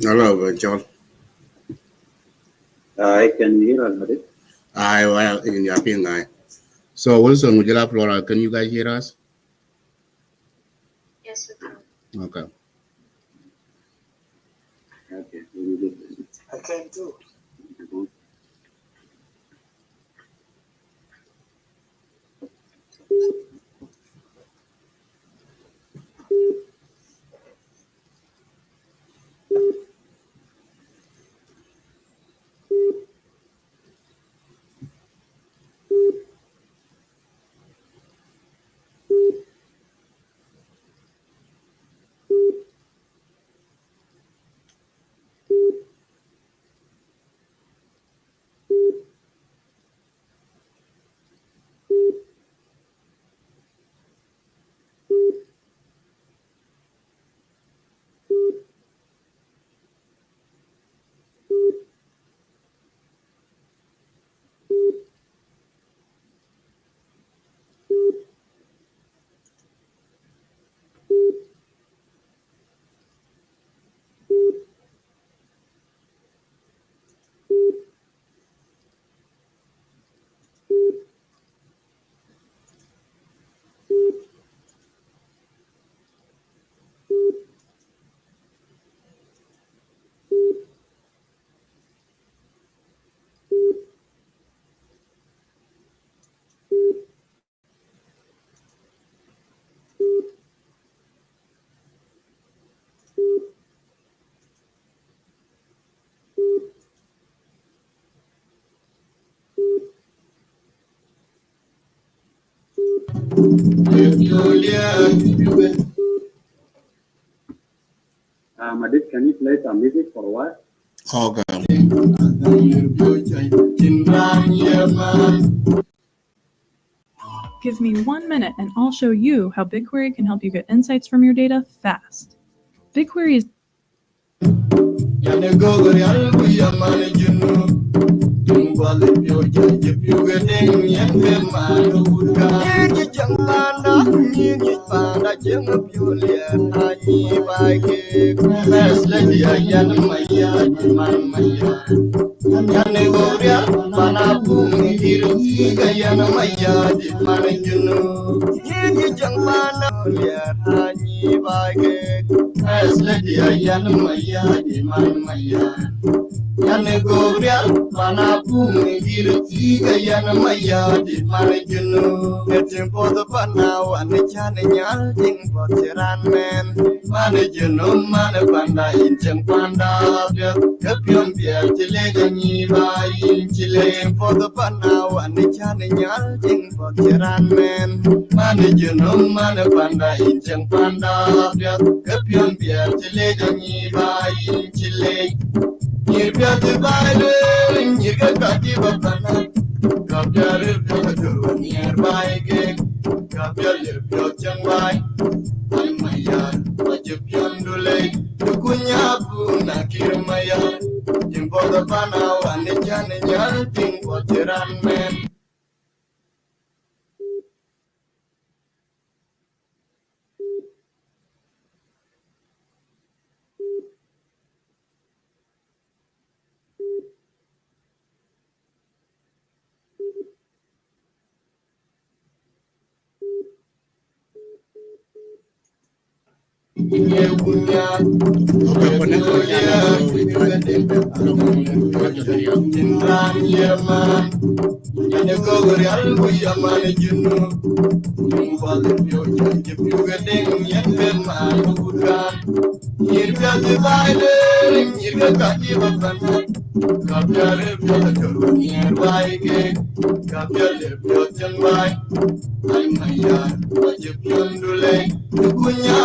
Hello, John. I can hear already. I well in your ping guy. So Wilson, would you like Flora? Can you guys hear us? Yes, we can. Okay. Okay. I can too. Madit, can you play some music for a while? Okay. Give me 1 minute and I'll show you how BigQuery can help you get insights from your data fast. BigQuery is Okay, connect to the channel so we try to watch the video.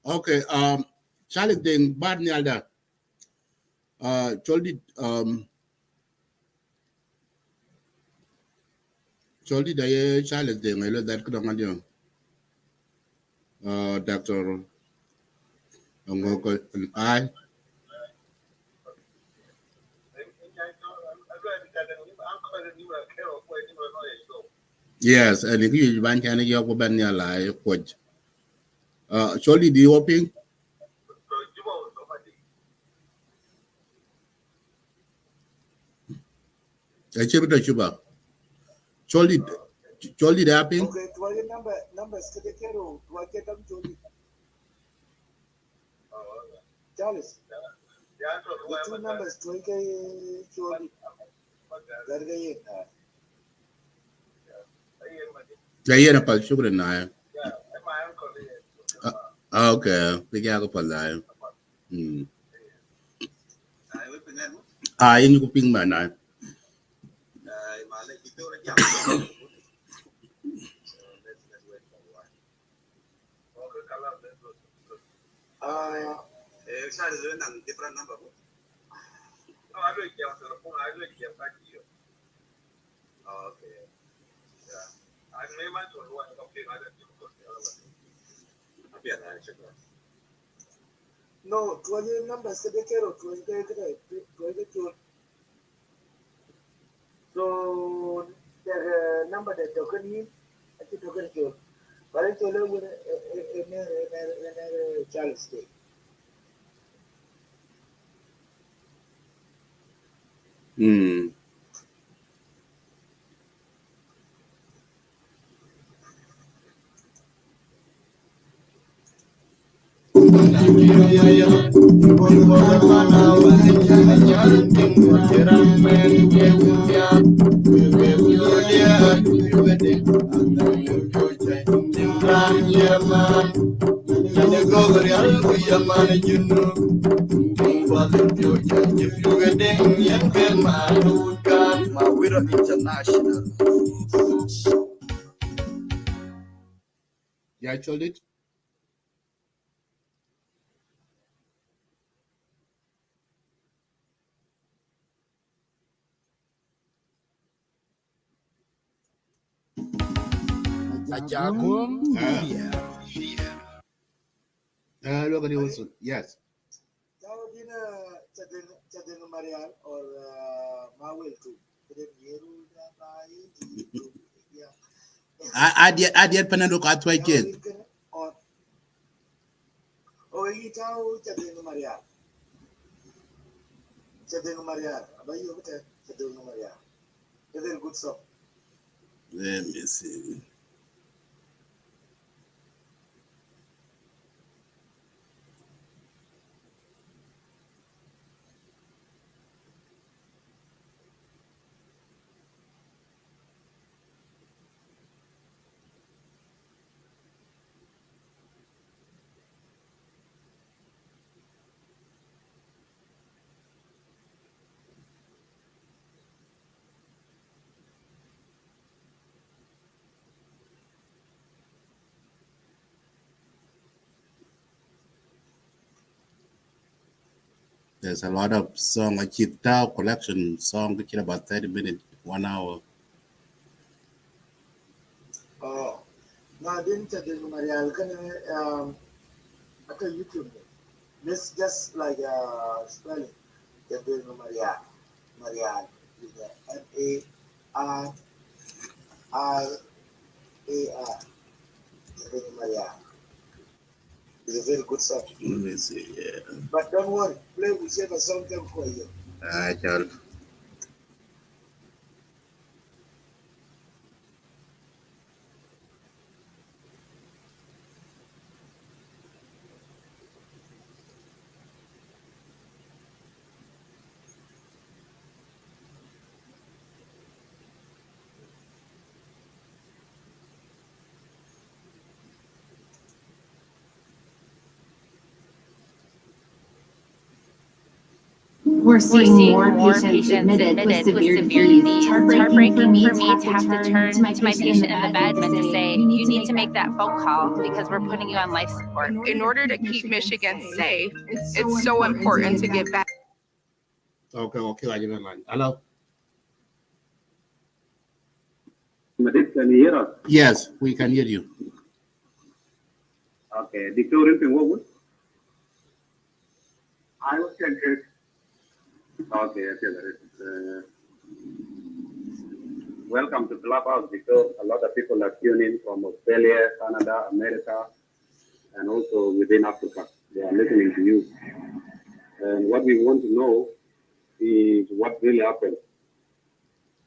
Okay, Charlie Ding, bad Nialda. Choldi Daye Charlie Ding, I let that go on. Dr. Angok, I. Yes, and if you ban can you go ban your life, coach. Surely the hoping. I check the chuba. Surely the happening. Okay, tuwag yung numbers kada kero, tuwag yung tam choli. Charles, the two numbers, tuwag kay choli. Garga yun. Jaya na pal sugar na. Okay, bigyan ko pala. Yun yung kuping man na. Different number. Okay. No, 20 numbers kada kero, 20 kada, 20 choli. So the number that token in, I think token choli. But I told you in Charles Day. International. Yeah, I told it. Ajagum. Look at it also. Yes. Now, Chadin Marial or Mawil too. I did panalo ka twice again. Oh, you tell Chadin Marial. Chadin Marial. About you, Chadin Marial. A very good song. Let me see. There's a lot of song. I keep out collection song. We keep about 30 minutes, 1 hour. Oh, now didn't Chadin Marial can at YouTube. This just like spelling. Chadin Marial. Marial. MARIAR. Chadin Marial. It's a very good song. Let me see. Yeah. But don't worry, play whichever song come for you. I tell. We're seeing more patients admitted with severe disease. It's heartbreaking for me to have to turn to my patient in the bed and to say, you need to make that phone call because we're putting you on life support. In order to keep Michigan safe, it's so important to get back. Okay, I give it line. Hello? Madit, can you hear us? Yes, we can hear you. Okay, Victorian thing, what would? I was okay, that is. welcome to Clubhouse because a lot of people are tuning from Australia, Canada, America, and also within Africa. They are listening to you. And what we want to know is what really happened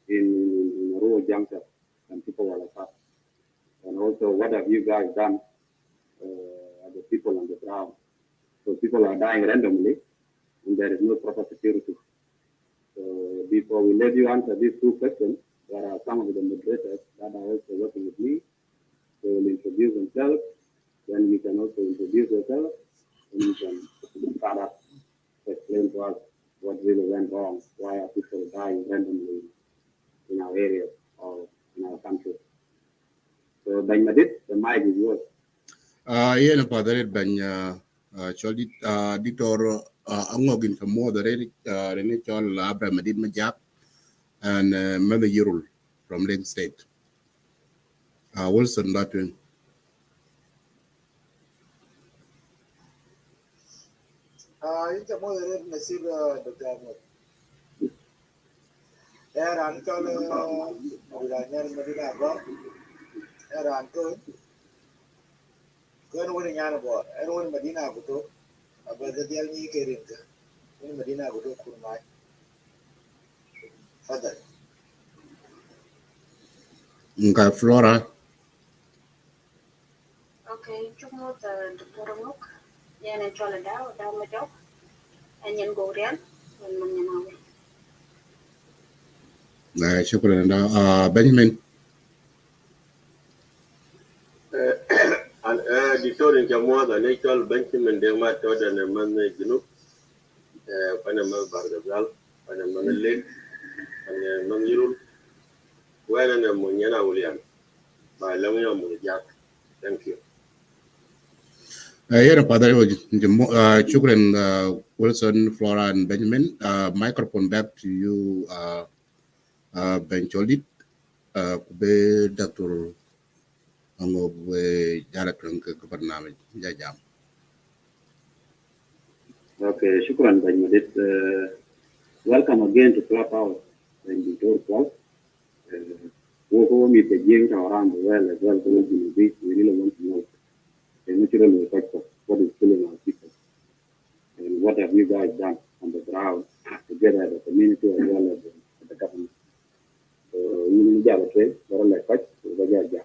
in rural junction and people were attacked. And also, what have you guys done as the people on the ground? So people are dying randomly, and there is no proper security. So before we let you answer these two questions, there are some of the moderators that are also working with me. They will introduce themselves. Then we can also introduce yourself, and you can start up to explain to us what really went wrong, why are people dying randomly in our area or in our country. So, Bangladesh, the mic is yours. Yena padare banya choli dictor Angok in moderate Rene Chol Abra Madid Majak and Mother Yurul from Lake State. Wilson Latwin. Inta moderate nasib Dr. Ahmed. Era antol Uranian Medina Abba. Era antol. Kau wani nyana bo. Era wani Medina Abuto. Abba dia ni keringa. Wani Medina Abuto kurmai. Fadal. Nga Flora. Okay, chúc mừng Dr. Angok. Nhà này cho là đau mà chốc. Anh nhận gỗ đen, mình nhận nào. Shukran. Benjamin. Dictor in Jammu, the natural Benjamin Dema Todd and a man Junub, Panama Bargazal, Panama Lake, and a Manurul, well and a Munyana William, by Lamia Mujak. Thank you. Yena padare Shukran, Wilson, Flora, and Benjamin. Microphone back to you, Ben Cholit, Kube Dr. Angok we Jarakran Kabarnamit Jajam. Okay, Shukran, Bangladesh. Welcome again to Clubhouse and the Door Club. We'll meet again around the world as well. We really want to know the natural effect of what is killing our people. And what have you guys done on the ground together as a community as well as the government?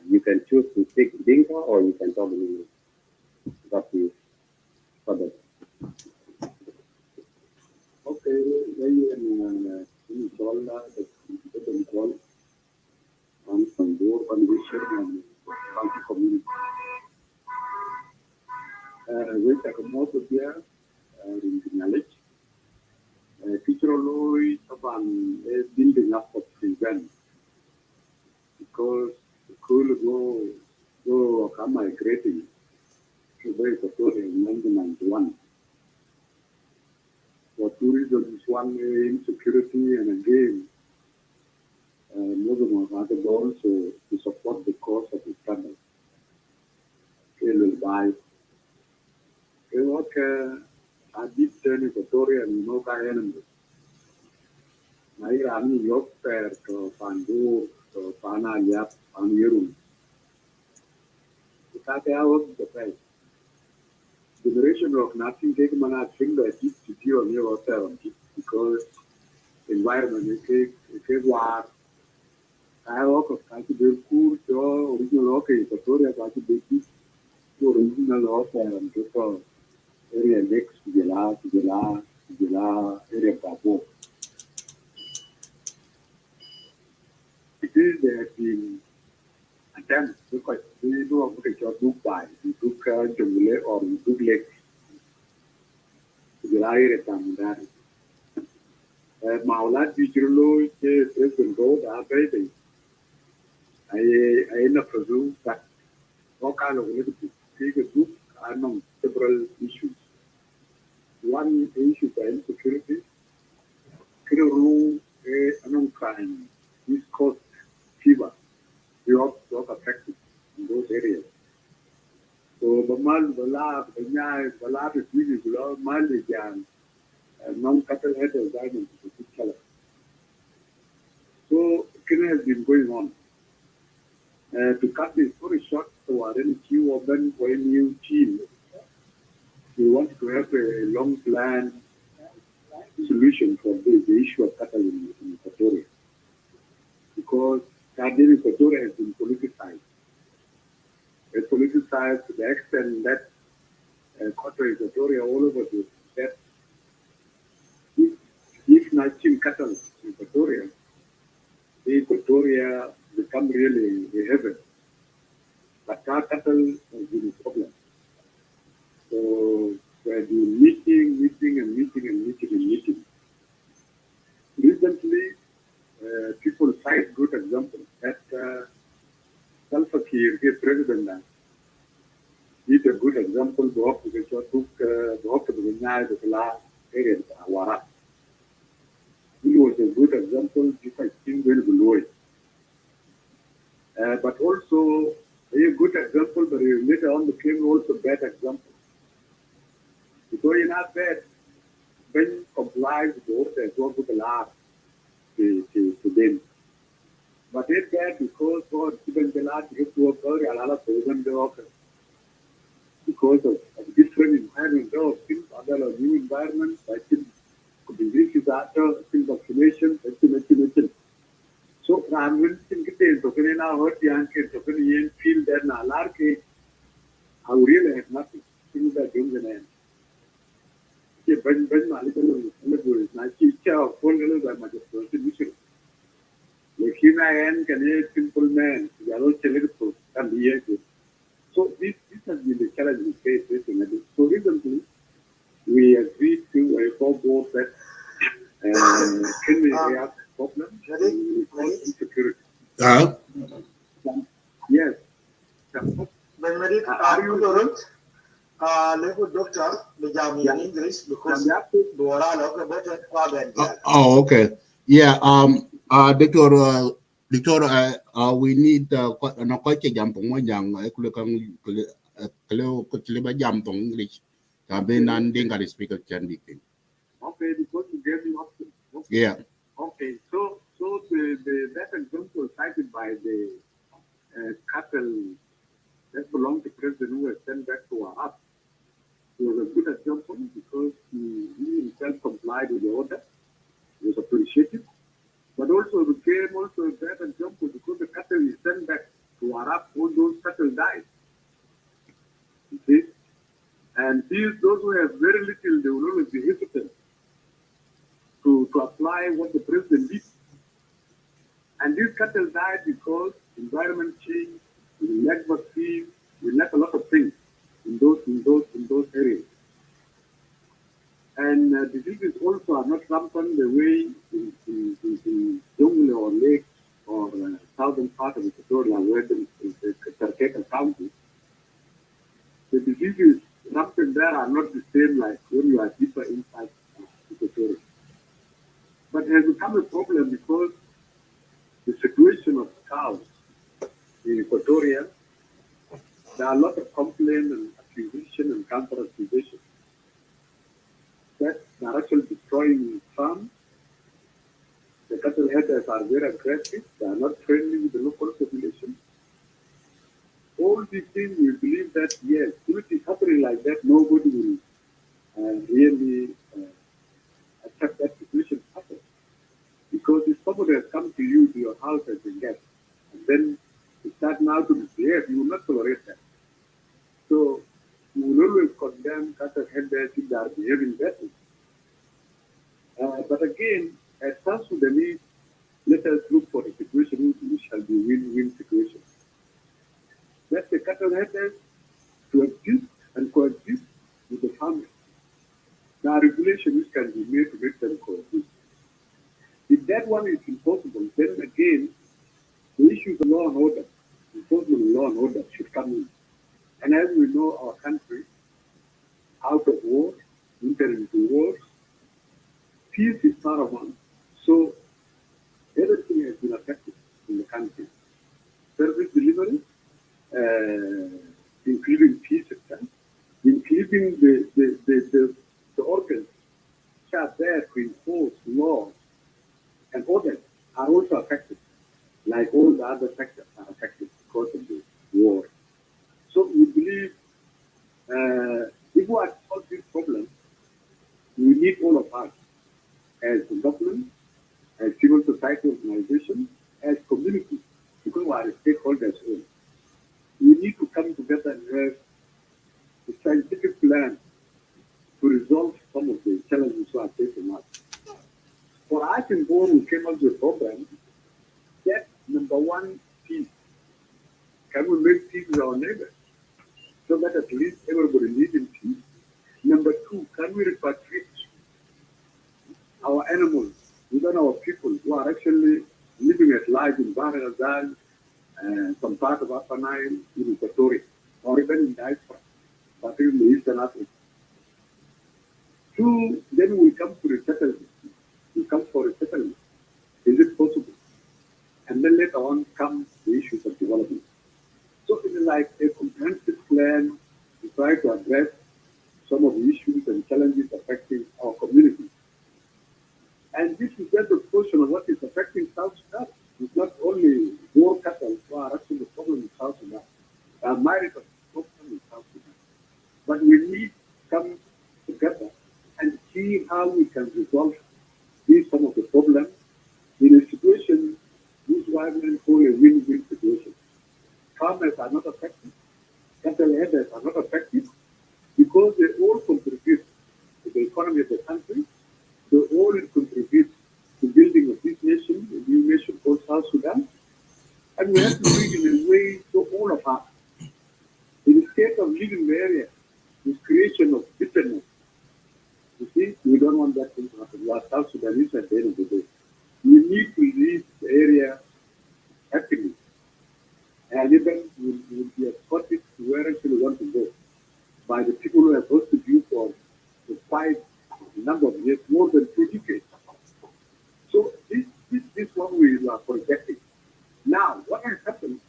You can choose to speak Dinka or you can talk in English. It's up to you. Further. Okay, in Dollar, the call on Sandur condition and county community. We take a more to here in the knowledge. Teacher Loy upon building up of prevent because the school go come migrating to very EQUATORIA in 1991. For tourism is one insecurity and again Muslims are the goals to support the cause of Islam. They will buy. They work I did turn EQUATORIA and no enemy. Nairani yok per to Pandu to Pana Yap Anirum. It's the price. Generation of nothing take mana think that it's secure near hotel because environment is war. I work of Kaki Cool, so original okay, Victoria Kaki Beki, original hotel and people area next to Gela, area Pabo. It is there been attempts because we know of the job by we took Jungle or we took Lake Gela Tamudari. Maulat Vichurlo, President Road, are very. I end up presume that all kind of little take a group among several issues. One issue is insecurity, among crime, this caused fever. We also got affected in those areas. So the man, the lab is really below mileage and non-cattle head of diamonds to each other. So has been going on. To cut the story short, so our NQ urban when new team, we want to have a long plan solution for the issue of cattle in Equatoria. Because cattle in Equatoria has been politicized. It's politicized to the extent that Equatoria all over the state, if not cattle in Equatoria become really a heaven. But cattle has been a problem. So we're doing meeting. Recently, people cite good example that Salva Kiir, the president, is a good example. The area Awara. He was a good example because he will below it. But also a good example, but later on became also bad example. Because in that bad, when complies with the order, go to the law to them. But it's bad because God given the law to get to work early, a lot of the because of different environment, things, other new environments, I think diseases after, things vaccination, vaccination. So, I'm going to get the now hurt the uncle, to feel that Nalarke, I really have nothing. Things that don't end. When my little I teach a full little by my contribution. Like him, I am a simple man, yellow telephone, and the so this has been the challenge we face recently. So recently, we agreed to a board that can we have problems and insecurity. Yes. When we are you don't level doctor the jam in English because the oral of the Oh, okay. Yeah. Doctor, we need no quite a jump on one young. I could come jump on English. Ben and Dinga speaker can be. Okay, because you gave me option. Okay. Yeah. Okay, so that example cited by the cattle that belong to President who was sent back to Arab. It was a good example because he himself complied with the order. It was appreciated. But also became also a bad example because the cattle is sent back to Arab, all those cattle died. You see? And those who have very little, they will always be hesitant to apply what the president did. And these cattle died because environment change, we lack vaccine, we lack a lot of things in those areas. And diseases also are not rampant the way in jungle or lake or southern part of Equatoria, where the Tarkeka County. The diseases rampant there are not the same like when you are deeper inside Equatoria. But it has become a problem because the situation of cows in Equatoria, there are a lot of complaint and accusation and counter-accusation that they are actually destroying farms. The cattle headers are very aggressive. They are not friendly with the local population. All these things, we believe that, yes, if it is happening like that, nobody will really accept that situation happen. Because if somebody has come to you, to your house as a guest, and then you start now to misbehave, you will not tolerate that. So you will always condemn cattle headers if they are behaving badly. But again, as South Sudanese, let us look for a situation which shall be win-win situation. Let the cattle headers to exist and coexist with the farmers. There are regulations which can be made to make them coexist. If that one is impossible, then again, the issues of law and order, enforcement of law and order should come in. And as we know, our country, out of war, enter into wars, peace is paramount. So everything has been affected in the country. Service delivery, including peace system, including the organs which are there to enforce laws and orders are also affected. own. We need to come together and have a scientific plan to resolve some of the challenges we are facing us. For us in Bor, we came up with a program that, number one, peace. Can we make peace with our neighbors so that at least everybody lives in peace? Number two, can we repatriate our animals, even our people who are actually living at large in Bahr el Ghazal and some part of Upper Nile, in EQUATORIA, or even in diaspora, particularly in Eastern Africa. Two, then we come to resettlement. We come for resettlement. Is it possible? And then later on come the issues of development. So it is like a comprehensive plan to try to address some of the issues and challenges affecting our community. And this is just a portion of what is affecting South Sudan. It's not only war cattle who are actually the problem in South Sudan. There are myriad of problems in South Sudan. But we need to come together and see how we can resolve these some of the problems in a situation which we call a win-win situation. Farmers are not affected, cattle headers are not affected, because they all contribute to the economy of the country. They all contribute to building of this nation, a new nation called South Sudan. And we have to do it in a way so all of us, instead of leaving the area with creation of bitterness. You see, we don't want that to happen. We are South Sudanese at the end of the day. We need to leave the area happily. And even we'll be escorted to where actually we want to go by the people who have hosted you for quite a number of years, more than 2 decades. So this one we are projecting. Now, what has happened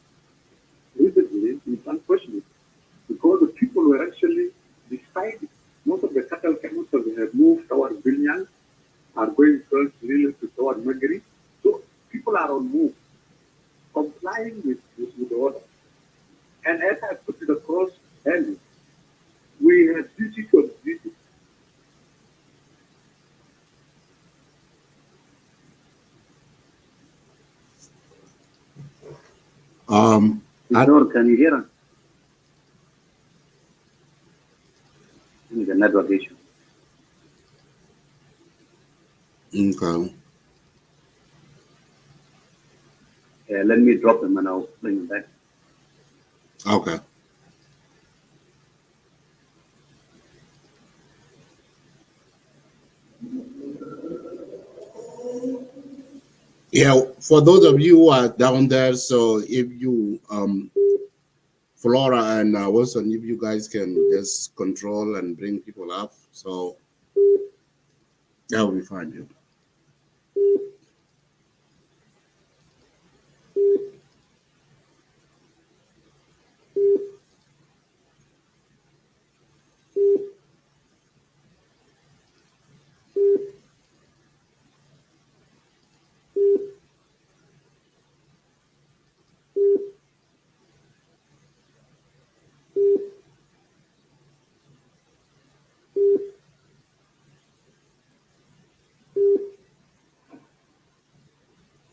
recently is unfortunate because the people were actually deciding. Most of the cattle camels that have moved towards Vilnius are going towards toward Magari. So people are on move, complying with the order. And as I put it across earlier, we have duty to duty. Can you hear us? The network issue. Okay. Let me drop him and I'll bring him back. Okay. Yeah, for those of you who are down there, so if you Flora and Wilson, if you guys can just control and bring people up, so that will be fine. Yeah.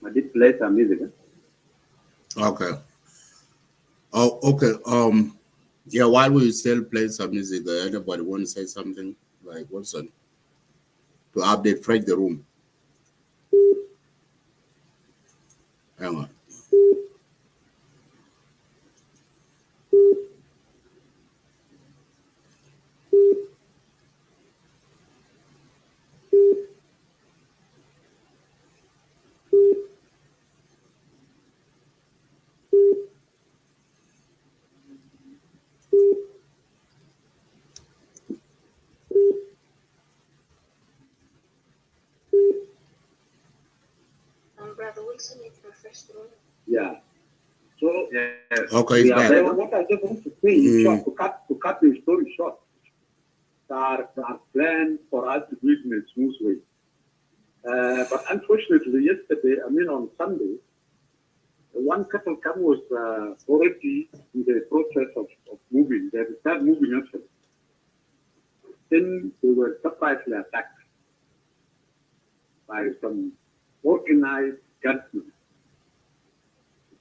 I did play some music. Okay. Oh, okay. Yeah, while we still play some music, anybody want to say something like Wilson to update fresh the room? Hang on. Brother Wilson, it's your first room. Yeah. So, Okay, it's back. What I just want to say is short, to cut the story short, there are plans for us to do it in a smooth way. But unfortunately, yesterday, on Sunday, one cattle camp was already in the process of moving. They started moving actually. Then they were surprisingly attacked by some organized gunmen.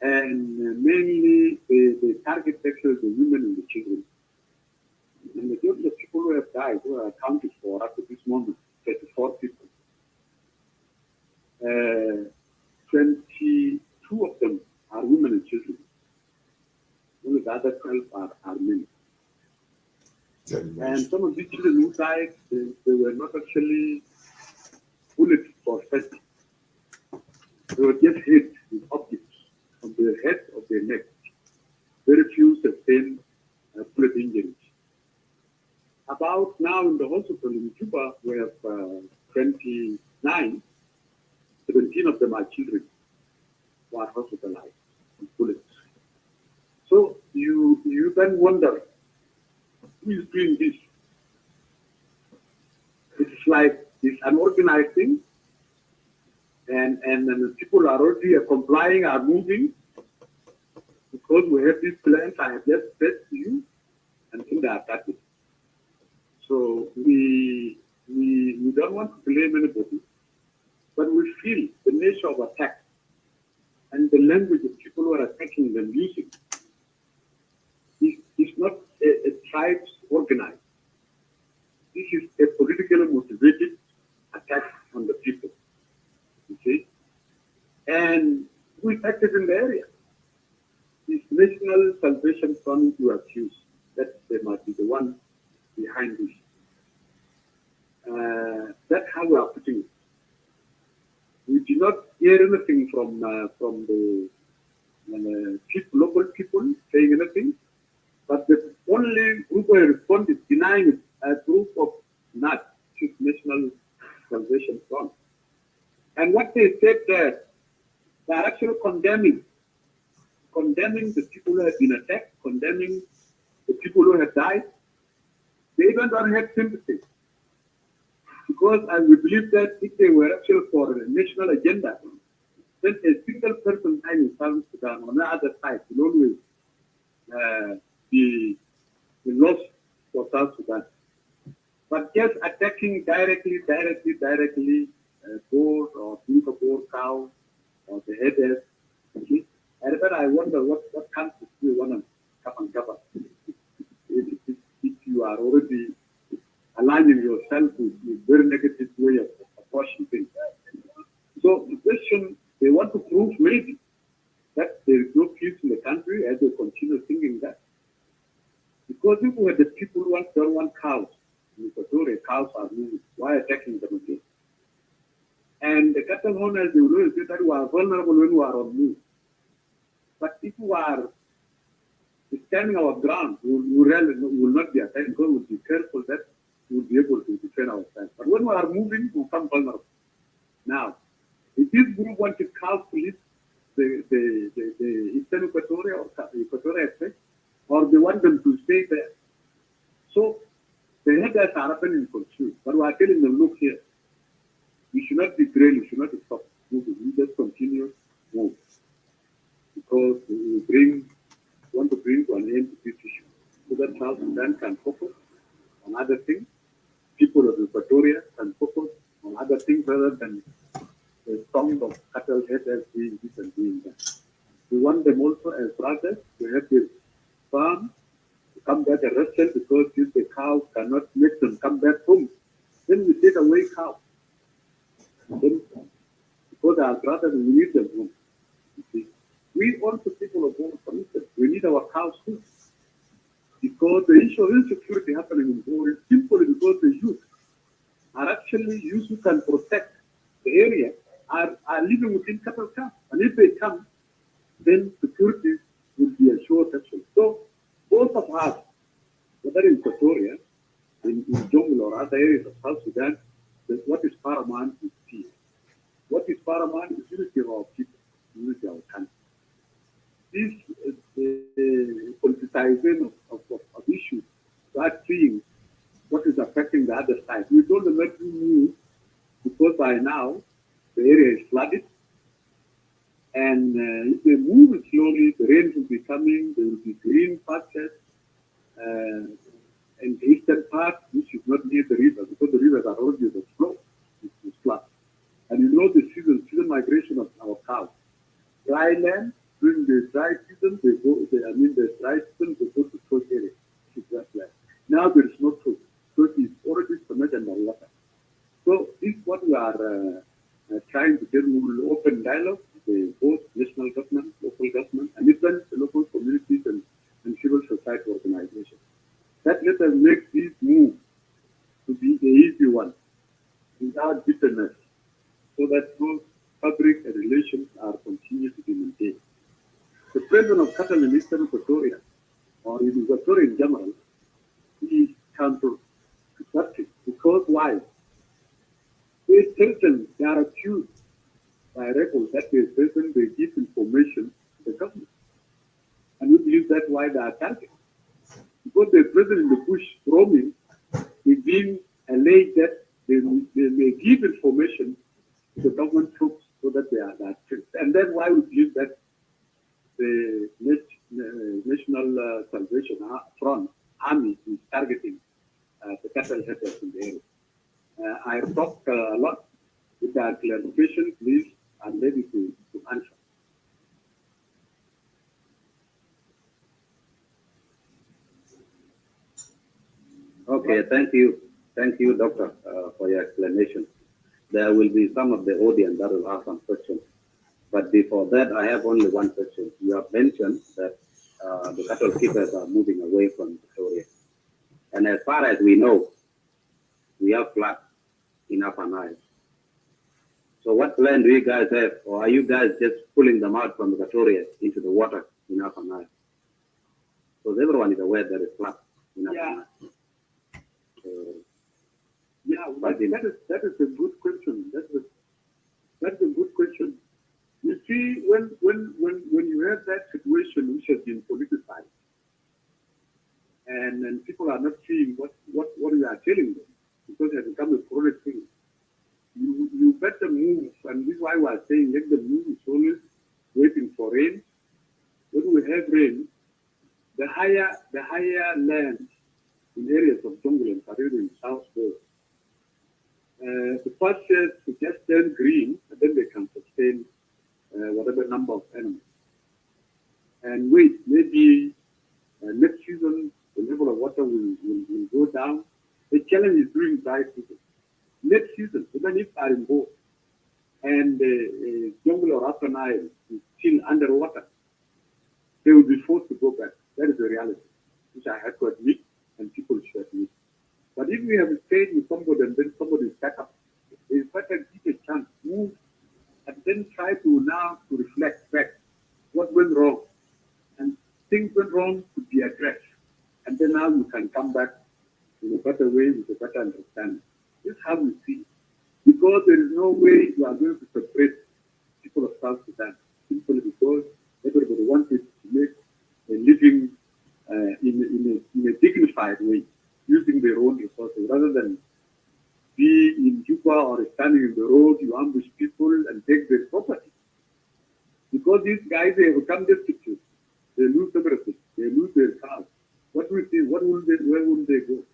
And mainly they target actually the women and the children. And the majority of people who have died, who are accounted for up to this moment, 34 people. 22 of them are women and children. Only the other 12 are men. And some of these children who died, they were not actually bullets or fed. They were just hit with objects on the head of their neck. Very few sustained bullet injuries. About now in the hospital in Cuba, we have 29. 17 of them are children who are hospitalized with bullets. So you then wonder, who is doing this? It's like it's an organized thing, and the people are already complying, are moving, because we have these plans I have just said to you, and then they are attacking. So we don't want to blame anybody, but we feel the nature of attack and the language of people who are attacking them using is not a tribe's organized. This is a politically motivated attack on the people, you see. And who is active in the area? This National Salvation Front you accuse that they might be the one behind this. That's how we are putting it. We did not hear anything from the local people saying anything, but the only group who responded denying it, a group of NAT, National Salvation Front. And what they said there, they are actually condemning the people who have been attacked, condemning the people who have died. They even don't have sympathy. Because I would believe that if they were actually for a national agenda, then a single person dying in South Sudan on the other side will always be loss for South Sudan. But just attacking directly, boar or Singapore cow or the headers, okay? And then I wonder what countries do you want to come and cover if you are already aligning yourself with a very negative way of approaching things. So the question, they want to prove maybe that there is no peace in the country as they continue thinking that. Because if we had the people who don't want cows, in EQUATORIA, cows are moving, why attacking them again? And the cattle owners, they will always say that we are vulnerable when we are on move. But if we are standing our ground, we will not be attacked because we will be careful that we will be able to defend ourselves. But when we are moving, we become vulnerable. Now, if this group wants to cows to leave the Eastern Equatoria or Equatoria aspect, or they want them to stay there. So the headers are happening in confused. But we are telling them, look here, you should not be drained, you should not stop moving. You just continue move. Because we want to bring to an end to this issue. So that South Sudan can focus on other things. People of Equatoria can focus on other things rather than the song of cattle headers doing this and doing that. We want them also as brothers to have this farm to come back and wrestle, because if the cows cannot make them come back home, then we take away cows. Then, because our brothers, we need them home. You see. We also people of Bor, for instance, we need our cows too. Because the issue of insecurity happening in Bor is simply because the youth are actually youth who can protect the area are living within cattle camps. And if they come, then security will be assured actually. So both of us, whether in Equatoria, in Jungle or other areas of South Sudan, what is paramount is peace. What is paramount is unity of our people, unity of our country. This politicization of issues, start seeing what is affecting the other side. We told them that we knew, because by now the area is flooded, and if they move slowly, the rain will be coming, there will be green patches, and the eastern part, which is not near the river, because the rivers are already overflowed, it's flood. And you know the season migration of our cows. Dry land, during the dry season, the dry season, they go to trout area, to grassland. Now there is no trout. Trout is already submerged under water. So this is what we are trying to get. We will open dialogue with both national government, local government, and even the local communities and civil society organizations. That let us make this move to be the easy one, without bitterness, so that those public relations are continued to be maintained. The president of Qatar in Eastern Equatoria, or in Equatoria in general, is counterproductive. Because why? These persons, they are accused by record that they give information to the government. And we believe that's why they are targeted. Because the president in the bush roaming is being alleged that they may give information to the government troops so that they are tricked. And that's why we believe that the National Salvation Front Army is targeting the cattle headers in the area. I have talked a lot with that clarification. Please, I'm ready to answer. Okay, thank you. Thank you, Doctor, for your explanation. There will be some of the audience that will ask some questions. But before that, I have only one question. You have mentioned that the cattle keepers are moving away from Victoria. And as far as we know, we have floods in Upper Nile. So what plan do you guys have? Or are you guys just pulling them out from Victoria into the water in Upper Nile? Because everyone is aware there is flood in Upper Nile. But that is a good question. That's a good question. You see, when you have that situation which has been politicized, and people are not seeing what we are telling them, because it has become a chronic thing, you better move, and this is why we are saying let them move. Is always waiting for rain. When we have rain, the higher land in areas of jungle and particularly in South West, the pastures to just turn green, and then they can sustain whatever number of animals. And wait, maybe next season the level of water will go down. The challenge is during dry season. Next season, even if are in boat and jungle or Upper Nile is still underwater, they will be forced to go back. That is the reality, which I have to admit, and people should admit. But if we have stayed with somebody and then somebody is back up, it's better give a chance, move, and then try to reflect back what went wrong. And things went wrong to be addressed. And then now you can come back in a better way with a better understanding. This is how we see it. Because there is no way you are going to separate people of South Sudan, simply because everybody wanted to make a living in a dignified way, using their own resources, rather than be in Juba or standing in the road, you ambush people and take their property. Because these guys, they become destitute. They lose everything. They lose their cars. What will they? Where will they go?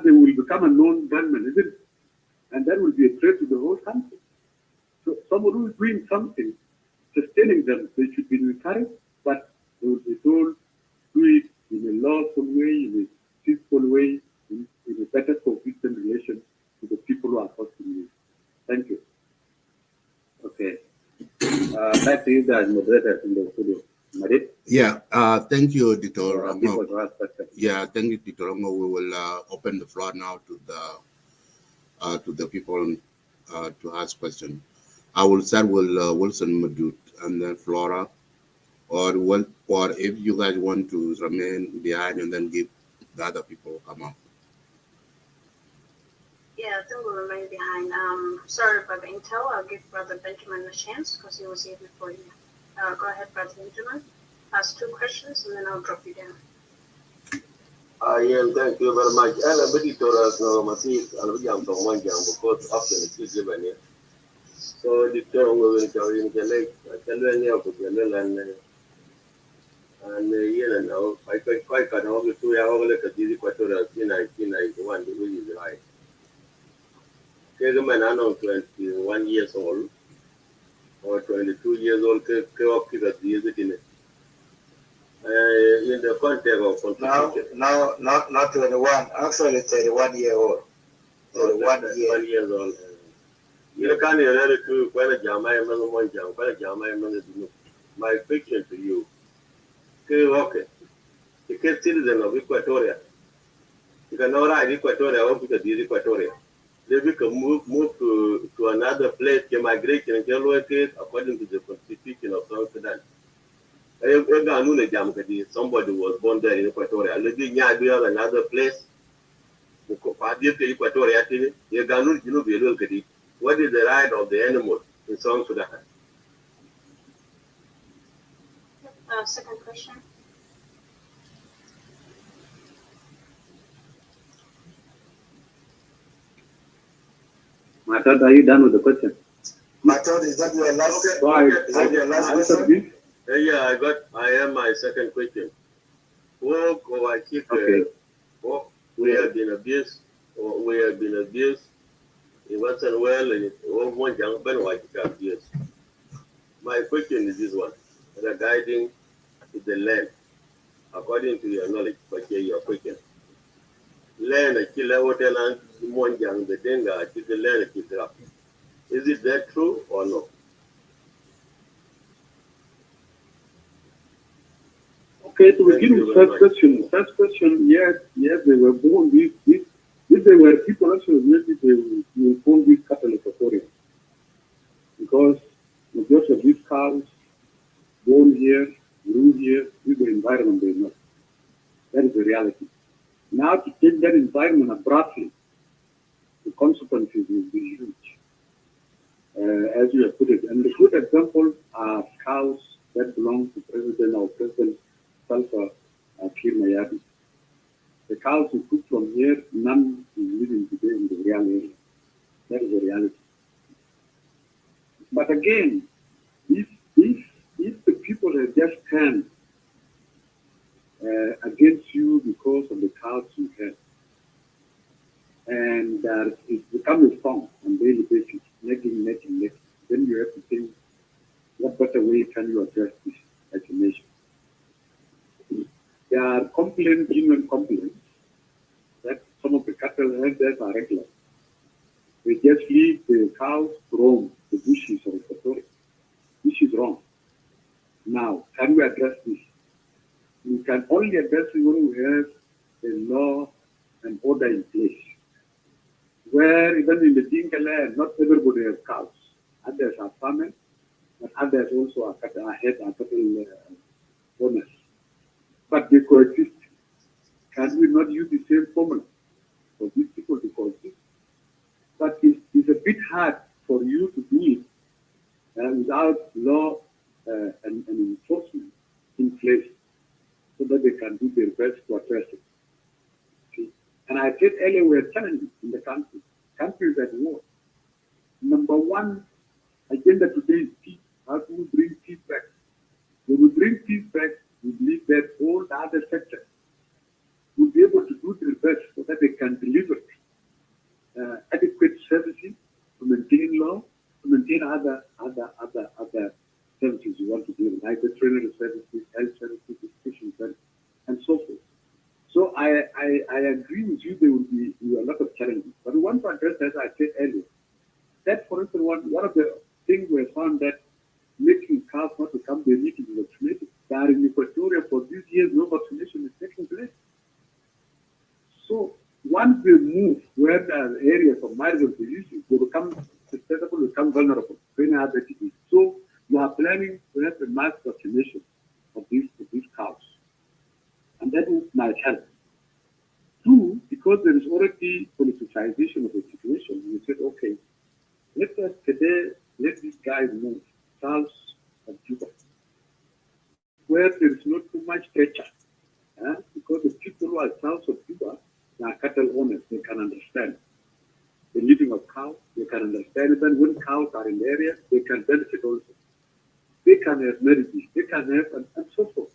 They will become a known gunman, isn't it? And that will be a threat to the whole country. So someone who is doing something, sustaining them, they should be encouraged, but they will be told, do it in a lawful way, in a peaceful way, in a better consistent relation to the people who are hosting you. Thank you. Okay. Back to you guys, moderators in the studio. Madid? Yeah, thank you, Dr. Yeah, thank you, Dr. We will open the floor now to the people to ask questions. I will start with Wilson Madud and then Flora, or if you guys want to remain behind and then give the other people come up. Yeah, I think we'll remain behind. Sorry about the intel. I'll give Brother Benjamin a chance because he was here before you. Go ahead, Brother Benjamin. Ask 2 questions and then I'll drop you down. Thank you very much. And a bit of Matis and we am from one young because often it's given here. So the term will go in the lake, tell you and now I quite can only 2 hours later, the EQUATORIA in 1991, the way is right. Kegaman, I know 21 years old. or 22 years old, in the context of constitution. Now, not 21, actually 31-year-old. 1 year old. You can't relate to when a Jamai Mangamonjam, when a Jamai Mangazino. My question to you. Okay. The case citizen of Equatoria. You can now ride Equatoria or because the Equatoria. They can move to another place, the migration and locate according to the constitution of South Sudan. Somebody was born there in Equatoria. Living near another place. What is the right of the animal in South Sudan? Second question. Matad, are you done with the question? Matad, is that your last? Is that your last question? Yeah, I have my second question. Okay. We have been abused. We have been abused in Western world and one young Ben White abused. My question is this one: regarding the land, according to your knowledge, but your question. Land a killer hotel and one young the denga the land a killer. Is it that true or no? Okay, to begin with first question, yes, they were born if they were people actually maybe they will form this cattle equatoria. Because majority of these cows born here, grew here, with the environment they know. That is the reality. Now to take that environment abruptly, the consequences will be huge. As you have put it. And the good example are cows that belong to President Salva Kiir Mayadi. The cows we took from here, none is living today in the real area. That is the reality. But again, if the people have just turned against you because of the cows you have, and it becomes a song on daily basis, nagging, then you have to think, what better way can you address this as a nation? There are genuine complaints, that some of the cattle herders are regular. They just leave the cows to roam the bushes of Equatoria. This is wrong. Now, can we address this? We can only address it when we have a law and order in place. Where even in the Dinka land, not everybody has cows. Others are farmers, but others also are cattle owners. But they coexist. Can we not use the same formula for these people to coexist? But it's a bit hard for you to do it without law and enforcement in place so that they can do their best to address it. Okay? And I said earlier, we are challenging in the country. Countries at war. Number one agenda today is peace. How do we bring peace back? When we bring peace back, we believe that all the other sectors will be able to do their best so that they can deliver adequate services to maintain law, to maintain other services you want to do, like veterinary services, health services, education services, and so forth. So I agree with you, there will be a lot of challenges. But we want to address, as I said earlier, that, for instance, one of the things we found that making cows not to come, they need to be vaccinated. That in Equatoria for these years, no vaccination is taking place. So once they move where there are areas of migrant diseases, they become susceptible, become vulnerable to any other disease. So we are planning to have a mass vaccination of these cows. And that might help. Two, because there is already politicization of the situation, we said, okay, let these guys move south of Juba, where there is not too much pressure. Because the people who are south of Juba, they are cattle owners, they can understand the living of cows, they can understand even when cows are in the area, they can benefit also. They can have marriages, they can have, and so forth.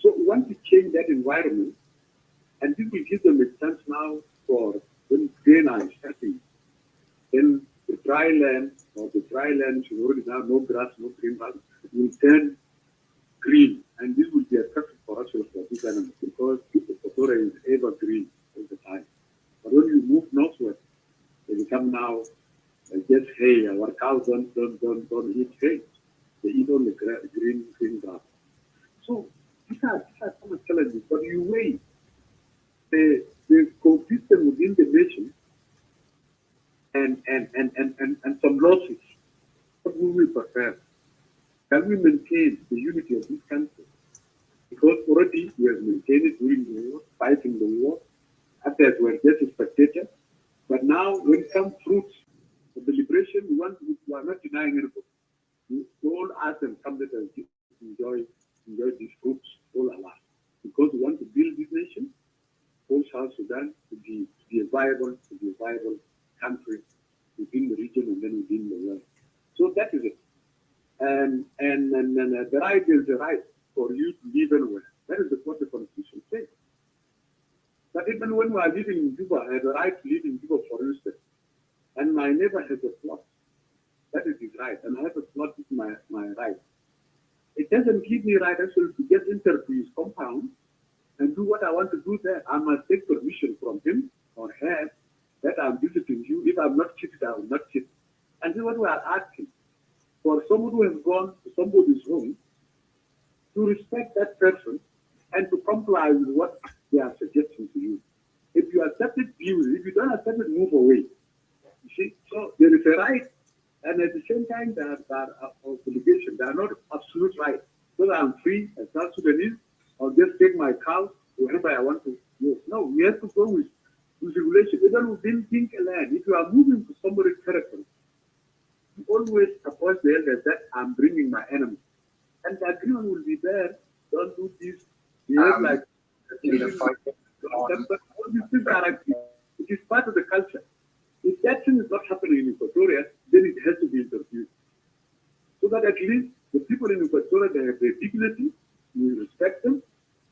So we want to change that environment, and this will give them a chance now for when grain are starting, then the the dry land or the dry land should already have no grass, no green grass, will turn green. And this will be a perfect for us for these animals because Equatoria is evergreen all the time. But when you move northward, they become now just hay. Our cows don't eat hay. They eat only green grass. So these are some challenges. But you weigh the coexistence within the nation and some losses. What will we prepare? Can we maintain the unity of this country? Because already we have maintained it during the war, fighting the war. Others were just a spectator. But now, when it comes fruits of the liberation, we are not denying anybody. We all ask them, come let us enjoy these fruits all our life. Because we want to build this nation, whole South Sudan to be a viable country within the region and then within the world. So that is it. And the right is the right for you to live anywhere. That is what the Constitution says. But even when we are living in Juba, I have the right to live in Juba, for instance, and my neighbor has a plot. That is his right, and I have a plot with my right. It doesn't give me right actually to get into his compound and do what I want to do there. I must take permission from him or her that I'm visiting you. If I'm not cheated, I will not cheat. And this is what we are asking. For someone who has gone to somebody's home, to respect that person and to comply with what they are suggesting to you. If you accept it, use it. If you don't accept it, move away. You see? So there is a right, and at the same time, there are obligations. They are not absolute right. So I'm free as South Sudanese, I'll just take my cow wherever I want to go. No, we have to go with regulation. Even within a land, if you are moving to somebody's territory, you always approach the elders that I'm bringing my enemy. And the agreement will be there. Don't do this. Like all these things are actually, it is part of the culture. If that thing is not happening in Equatoria, then it has to be introduced. So that at least the people in Equatoria, they have their dignity, we respect them,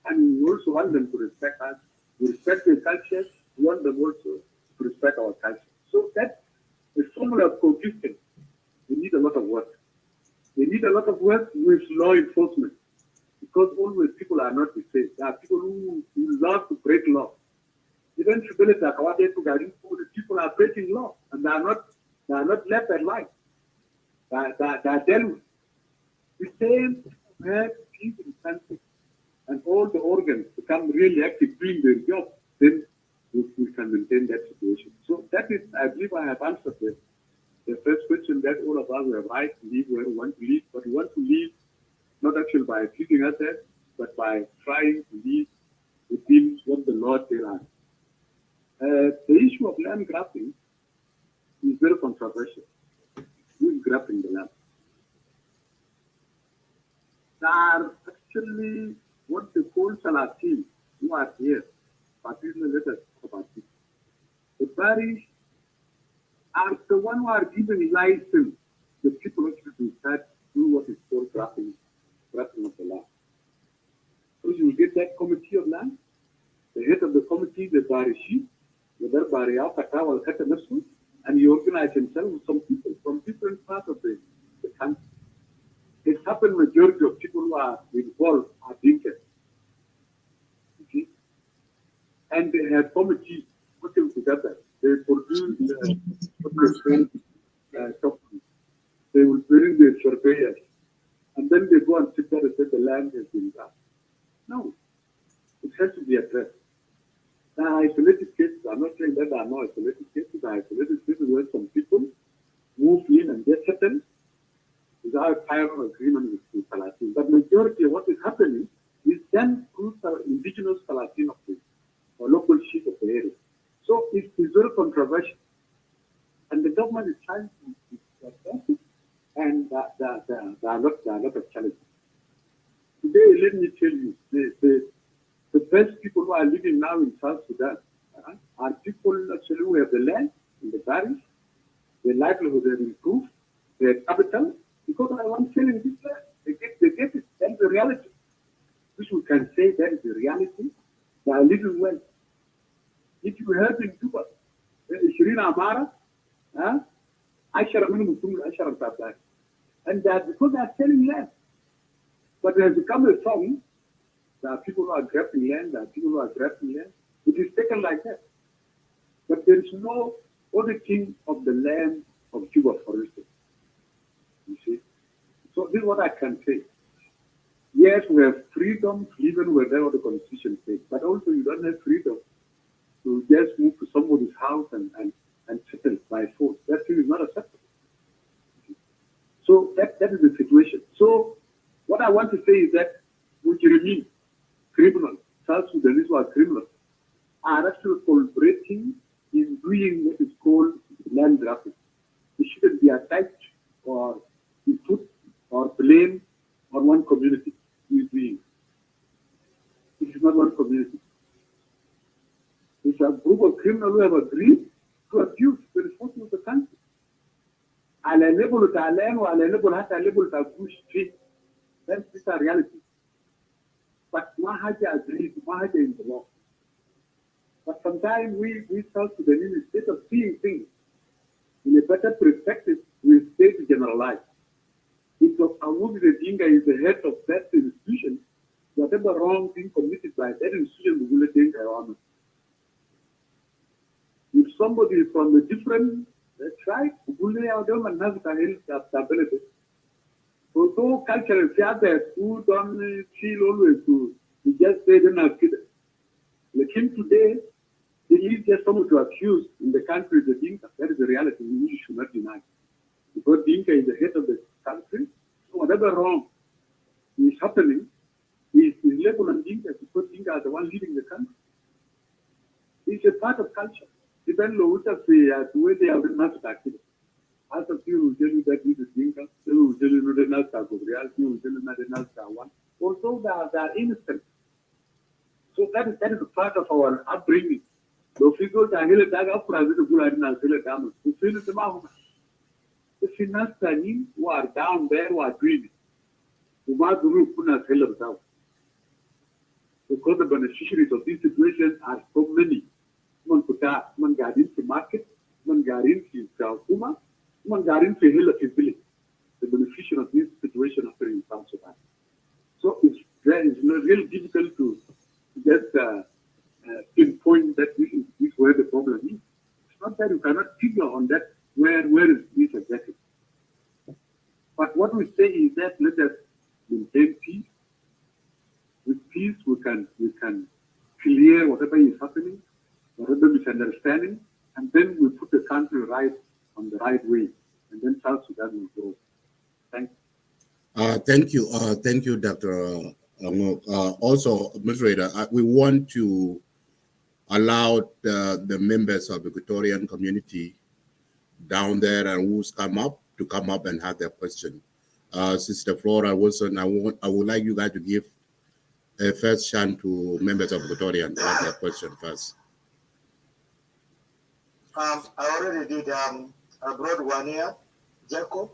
and we also want them to respect us. We respect their culture, we want them also to respect our culture. So that the formula of coexistence, we need a lot of work. They need a lot of work with law enforcement because always people are not the same. There are people who love to break law. Even the people are breaking law and they are not left and right. They are dealt with. The same have peace in the country and all the organs become really active doing their job, then we can maintain that situation. So that is, I believe I have answered this. The first question that all of us have right to live where we want to live, but we want to live not actually by treating others, but by trying to live within what the law tells us. The issue of land grabbing is very controversial. Who is grabbing the land? There are actually what they call Salatin who are here, particularly let us talk about it. The parish are the one who are giving license the people actually to start do what is called grabbing of the land. So you will get that committee of land, the head of the committee, the Barishi, the Bariya, Katawa, Katanasu, and he organized himself with some people from different parts of the country. It happened majority of people who are involved are Dinkas. Okay? And they have committees working together. They produce they will bring the surveyors, and then they go and sit there and say the land has been done. No, it has to be addressed. There are isolated cases. I'm not saying that there are no isolated cases. There are isolated cases where some people move in and get settled without prior agreement with the Palestine. But majority of what is happening is then through the indigenous Palestine of the or local chief of the area. So it's very controversial. And the government is trying to address it, and there are a lot of challenges. Today, let me tell you, the best people who are living now in South Sudan are people actually who have the land in the parish, their livelihood has improved, their capital, because I want selling this land. They get it. That's the reality. Which we can say that is the reality. They are living well. If you heard in Cuba, Shireen Amara, 10 منهم يكونوا 10 بتاع. And that because they are selling land. But it has become a song. There are people who are grabbing land, there are people who are grabbing land. It is taken like that. But there is no auditing of the land of Cuba, for instance. You see? So this is what I can say. Yes, we have freedom to live in wherever the Constitution says, but also you don't have freedom to just move to somebody's house and settle by force. That thing is not acceptable. So that is the situation. So what I want to say is that Mujrimin, criminals, South Sudanese who are criminals, are actually collaborating in doing what is called land grabbing. It shouldn't be attached or be put or blamed on one community who is doing it. It is not one community. It's a group of criminals who have agreed to abuse the resources of the country. على level تعلان وعلى level حتى level تابوش street. That's a reality. But ما حاجة agreed, ما حاجة in the law. But sometimes we South Sudanese, instead of seeing things in a better perspective, we stay to generalize. If Awood the Dinga is the head of that institution, whatever wrong thing committed by that institution, we will think around. If somebody is from a different tribe, we will have them and have the ability. So cultural theaters who don't feel always to just say they're not good. Like him today, he is just someone to accuse in the country the Dinka. That is the reality we should not deny. Because Dinka is the head of the country, so whatever wrong is happening is labeled on Dinka because Dinka are the one leading the country. It's a part of culture. Depending on the way they are not active. As a few will tell you that this is Dinka, they will tell you the Nazca of reality, will tell you the Nazca one. Also, they are innocent. So that is a part of our upbringing. The figures are here that up for the good and the damage. To feel the mouth. The finance who are down there who are doing it. Who might do put us hell down. Because the beneficiaries of this situation are so many. Man put that, man got into market, man got into Kuma, man got into hell of his village. The beneficiary of this situation after in South Sudan. So it's really difficult to just pinpoint that this is where the problem is. It's not that you cannot figure on that where is this exactly. But what we say is that let us maintain peace. With peace we can clear whatever is happening, whatever misunderstanding, and then we put the country right on the right way, and then South Sudan will grow. Thank you. Thank you, Dr. Angok. Also, moderator, we want to allow the members of the Equatorian community down there and who's come up and have their question. Sister Flora Wilson, I would like you guys to give a first chance to members of Equatorian to ask their question first. I already did. I brought one here, Jacob,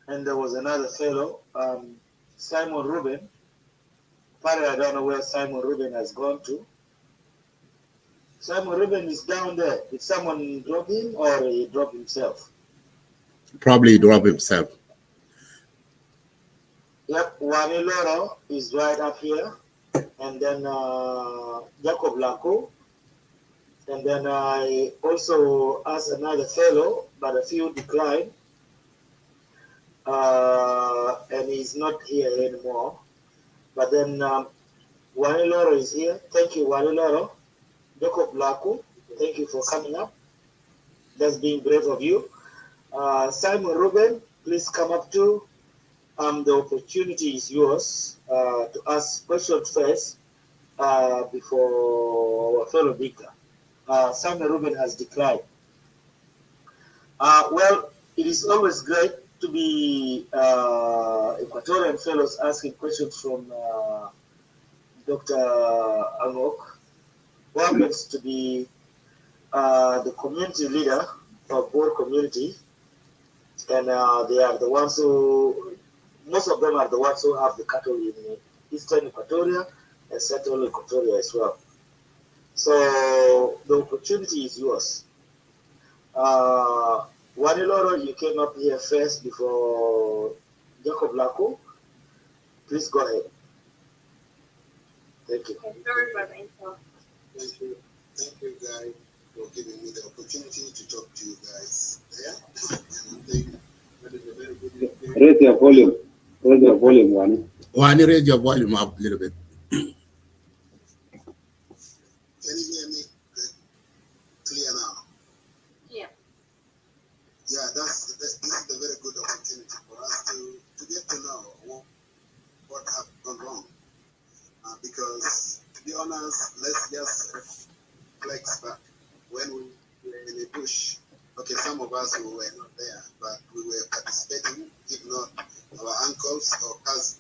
and there was another fellow, Simon Ruben. Apparently, I don't know where Simon Ruben has gone to. Simon Ruben is down there. Did someone drop him or he dropped himself? Probably drop himself. Yep, Wani Loro is right up here. And then Jacob Lako. And then I also asked another fellow, but a few declined. And he's not here anymore. But then Wani Loro is here. Thank you, Wani Loro. Jacob Lako, thank you for coming up. That's being brave of you. Simon Ruben, please come up too. The opportunity is yours to ask questions first before our fellow Dika. Simon Ruben has declined. Well, it is always great to be Equatorian fellows asking questions from Dr. Angok, who happens to be the community leader of Boer community. And they are the ones who, most of them are the ones who have the cattle in Eastern Equatoria and Central Equatoria as well. So the opportunity is yours. Waniloro, you came up here first before Jacob Lako. Please go ahead. Thank you. Okay, sorry about the info. Thank you. Thank you, guys, for giving me the opportunity to talk to you guys. Yeah? And I think that is a very good experience. Raise your volume. Raise your volume, Wani. Wani, raise your volume up a little bit. Can you hear me clear now? Yeah. Yeah, this is a very good opportunity for us to get to know what has gone wrong. Because, to be honest, let's just reflect back. When we were in the bush, okay, some of us who were not there, but we were participating, if not our uncles or cousins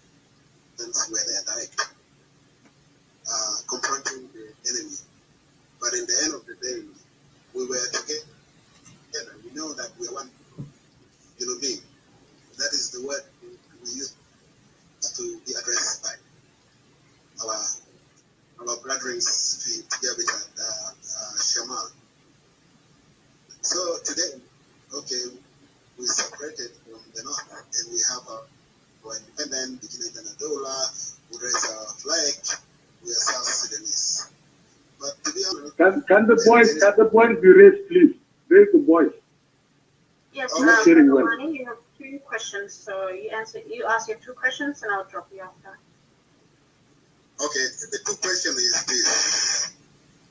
were there direct, confronting the enemy. But in the end of the day, we were together. We know that we are one human being. That is the word we use to be addressed by our brethren together with Shamal. So today, okay, we separated from the north and we have our independent beginning in Adola, we raise our flag, we are South Sudanese. But to be honest, can the boys be raised, please? Raise the boys. Yes, hearing well. Wani, you have 2 questions. So you ask your 2 questions and I'll drop you after. okay, the 2 questions is this.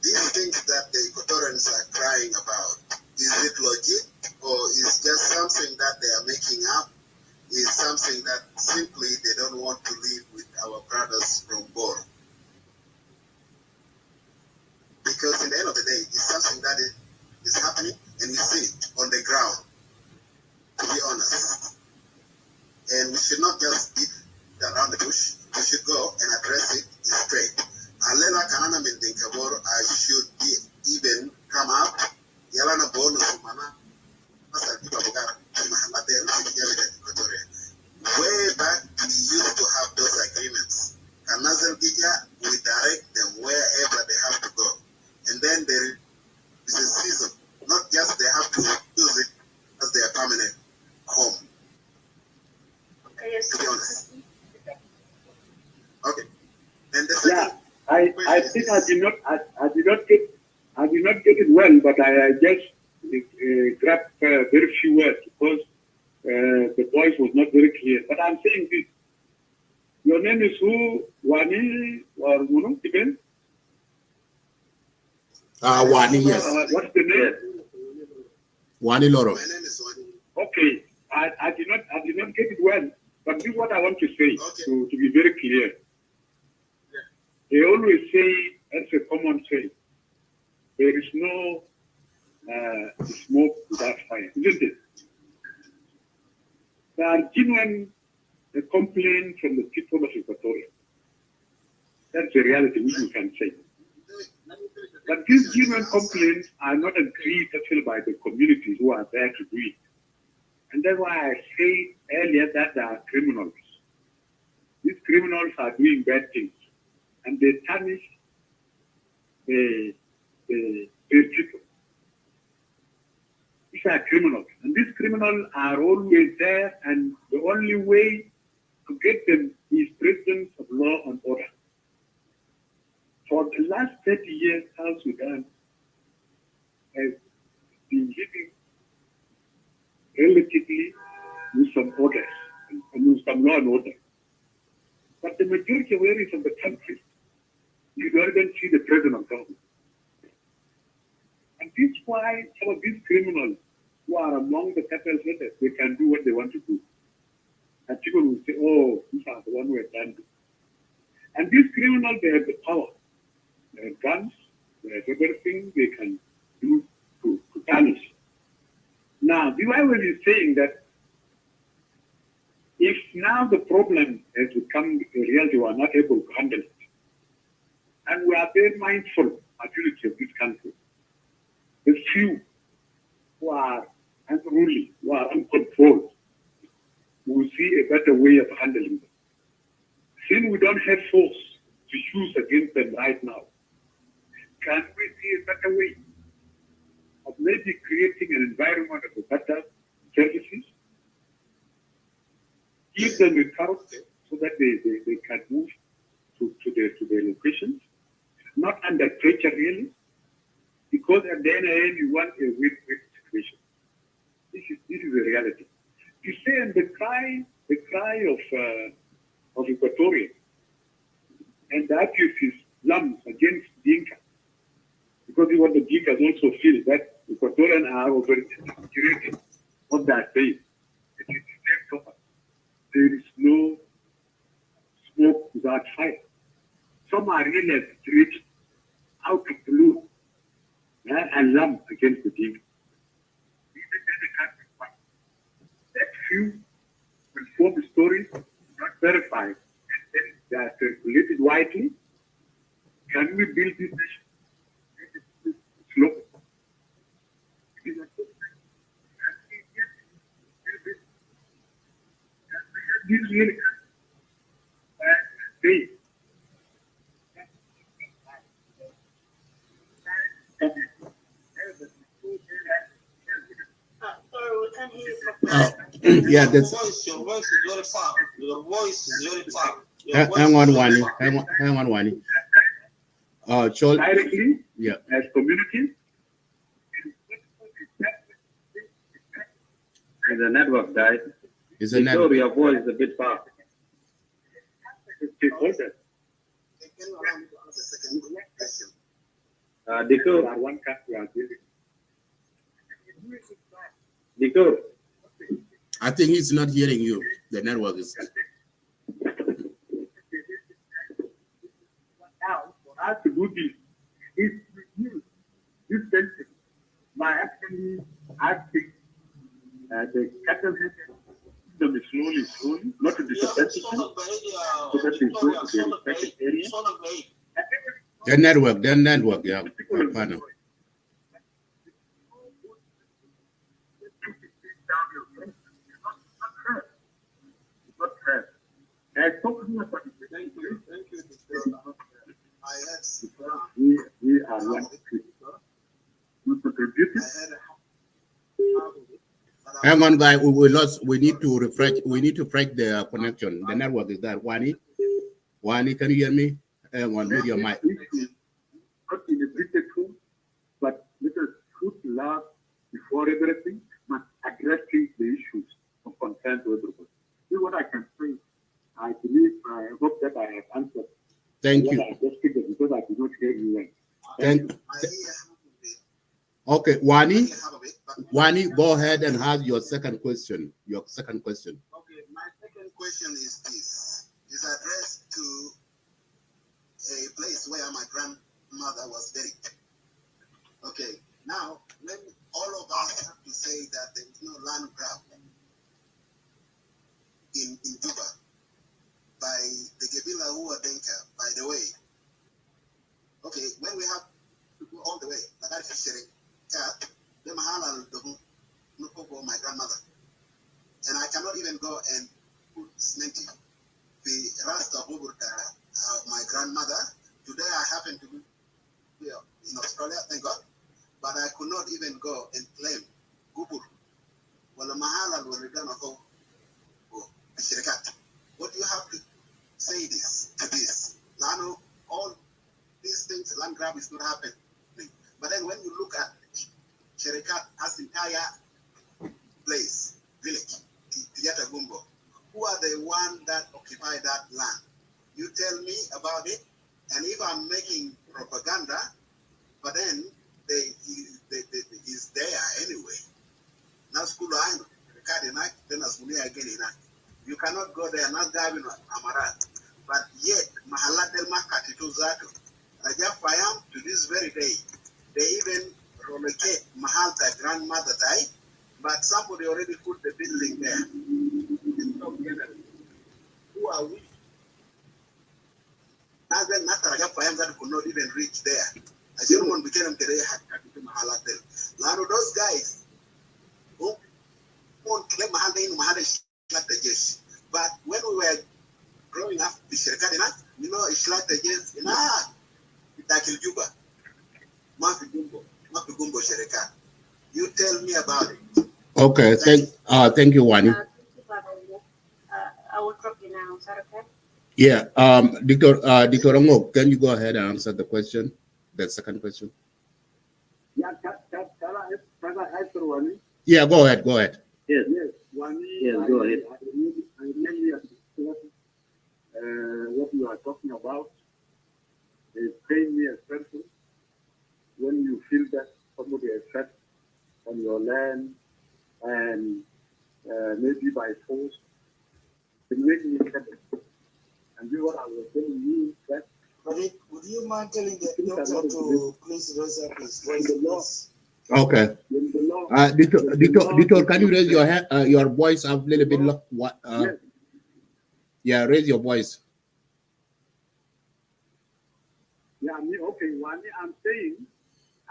These things that the Equatorians are crying about, is it legit or is just something that they are making up? Is something that simply they don't want to live with our brothers from Bor? Because in the end of the day, it's something that is happening and we see it on the ground, to be honest. And we should not just beat around the bush. We should go and address it straight. Alela kanana mindinkabor, I should even come out. Yalana bonus mana. Way back, we used to have those agreements. Kanazal Gija, we direct them wherever they have to go. And then there is a season. Not just they have to use it as their permanent home. Okay, yes. To be honest. Okay. And the second I think I did not get it well, but I just grabbed very few words because the voice was not very clear. But I'm saying this. Your name is who? Wani or Munu? Even? Wani, yes. What's the name? Wani Loro. My name is Wani. Okay. I did not get it well, but this is what I want to say Okay. to be very clear. They always say, as a common saying, there is no smoke without fire, isn't it? There are genuine complaints from the people of Equatoria. That's the reality which we can say. But these genuine complaints are not agreed actually by the communities who are there to do it. And that's why I said earlier that there are criminals. These criminals are doing bad things. And they tarnish the people. These are criminals. And these criminals are always there, and the only way to get them is presence of law and order. For the last 30 years, South Sudan has been living relatively with some orders and with some law and order. But the majority of areas of the country, you don't even see the president of government. And this is why some of these criminals who are among the capital leaders, they can do what they want to do. And people will say, oh, these are the ones who have done this. And these criminals, they have the power. They have guns, they have everything they can do to tarnish. Now, the Bible is saying that if now the problem has become a reality, we are not able to handle it. And we are very mindful, majority of this country. The few who are unruly, who are uncontrolled, will see a better way of handling them. Since we don't have force to use against them right now, can we see a better way of maybe creating an environment of a better services, give them a carrot so that they can move to their locations, not under pressure really, because at the end you want a win-win situation. This is the reality. You say and the cry of Equatoria, and the abuse is slums against Dinka, because what the Dinkas also feel that Equatorians are over-exaggerated what they are saying. It is the same. There is no smoke without fire. Some are really rich out of blue and lamb against the Dinka. That few will form stories not verified, and then they are circulated widely. Can we build this nation? It's slow. This really they Yeah, that's. Your voice is very far. Your voice is very far. Hang on, Wani. Hang on, Wani. Chol. Directly, yeah, as communities. It's a network, guys. It's a network. Your voice is a bit far. Dikur. I think he's not hearing you. The network is. Now, for us to do this, is reduce this tension by actually asking the cattle them slowly, not to disadvantage them, so that they go to the respected area. The network, yeah, partner. We are one Hang on, guy. We lost. We need to refresh. We need to break the connection. The network is there. Wani, can you hear me? Hang on, mute your mic. Not in a big room, but let us put love before everything, but addressing the issues of concern to everybody. This is what I can say. I believe, I hope that I have answered. Thank you. I just figured because I did not hear you well. Okay, Wani, go ahead and have your second question. Okay, my second question is this. Is addressed to a place where my grandmother was buried. Okay, now, when all of us have to say that there is no land grab in Juba by the Gebila who are Denka, by the way. Okay, when we have to go all the way, like I said, my grandmother. And I cannot even go and put cement the rest of my grandmother. Today I happen to be in Australia, thank God, but I could not even go and claim Gubur. Well, the Mahala will return of what do you have to say to this? Lano, all these things, land grab is not happening. But then when you look at Sherikat as entire place, village, Tijata Gumbo, who are the one that occupy that land? You tell me about it, and if I'm making propaganda, but then he's there anyway. Now school I know, then as again. You cannot go there, not driving Amarat. But yet, Mahala del Makati to Zato, Raja Fayam to this very day, they even relocate Mahal, their grandmother died, but somebody already put the building there. Who are we? Now then, not Raja Fayam that could not even reach there. As you know, became today had to Mahala del. Lano, those guys who won't claim Mahal in Mahal. But when we were growing up, you know, it's like the yes, Takil Juba, Mafi Gumbo Shereka. You tell me about it. Okay, thank you, Wani. I will drop you now. Is that okay? Yeah, Dr. Angok, can you go ahead and answer the question, the second question? Yeah, can I answer one? Yeah, go ahead. Yes. One. Yes, go ahead. I really understand what you are talking about. It pain me as person when you feel that somebody is threat on your land and maybe by force. It makes me sad. And this is what I was telling you that. Would you mind telling the doctor to please raise up his voice? Okay. Dr. Can you raise your voice up a little bit? Yes. Yeah, raise your voice. Yeah, okay. Wani, I'm saying,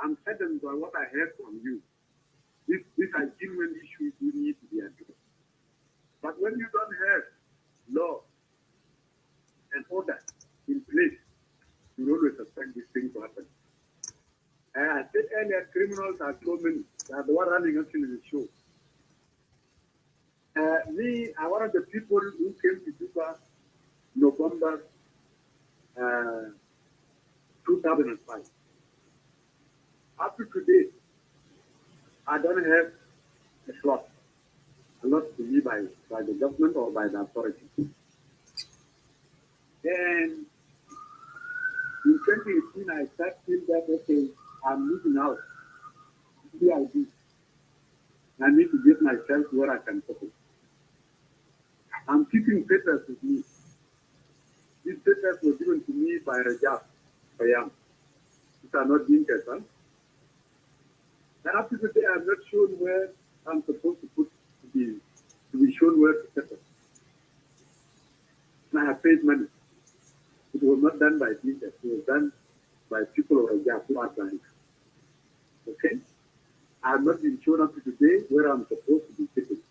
I'm saddened by what I heard from you. These are genuine issues you need to be addressed. But when you don't have law and order in place, you always expect these things to happen. I said earlier, criminals are so many. They are the one running actually the show. Me, I'm one of the people who came to Juba November 2005. Up to today, I don't have a slot to be by the government or by the authority. And in 2018, I started feeling that, okay, I'm moving out. CID. I need to get myself where I can focus. I'm keeping papers with me. These papers were given to me by Rajab Payam. These are not being tested. And up to today, I'm not sure where I'm supposed to be shown where to settle. And I have paid money. It was not done by me, it was done by people of Rajab who are banks. Okay? I have not been shown up to today where I'm supposed to be sitting.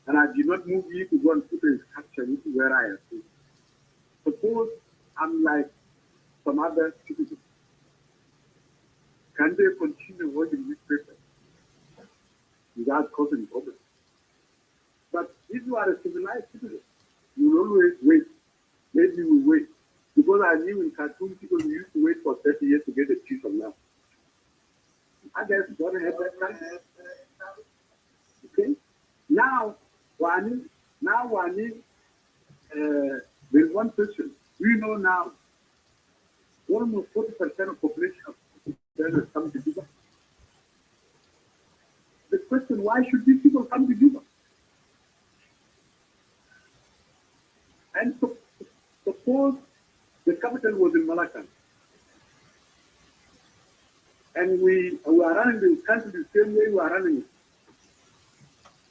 And I did not move you to go and put a structure into where I am sitting. Suppose I'm like some other citizens. Can they continue holding this paper without causing problems? But if you are a civilized citizen, you will always wait. Maybe you will wait. Because I knew in Khartoum, people used to wait for 30 years to get a piece of land. I guess don't have that time. Okay? Now, Wani, there's one question. We know now almost 40% of population of Venezuela come to Juba. The question, why should these people come to Juba? And suppose the capital was in Malacca. And we are running the country the same way we are running it.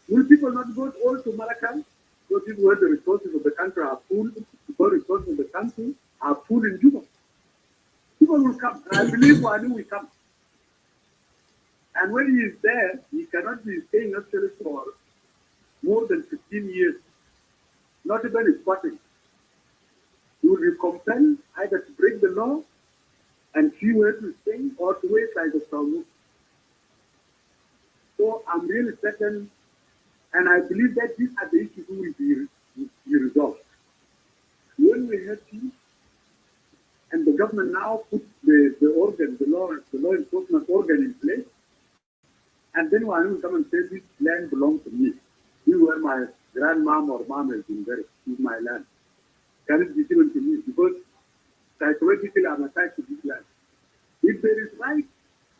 Will people not go all to Malacca? Because this is where the resources of the country are full. The resources of the country are full in Juba. People will come. And I believe Wani will come. And when he is there, he cannot be staying actually for more than 15 years. Not even squatting. He will be compelled either to break the law and see where to stay or to wait like a Saulu. So I'm really certain, and I believe that these are the issues who will be resolved. When we have peace, and the government now put the law enforcement organ in place, and then one will come and say, this land belongs to me. This is where my grandmom or mom has been buried. This is my land. Can it be given to me? Because psychologically I'm attached to this land. If there is right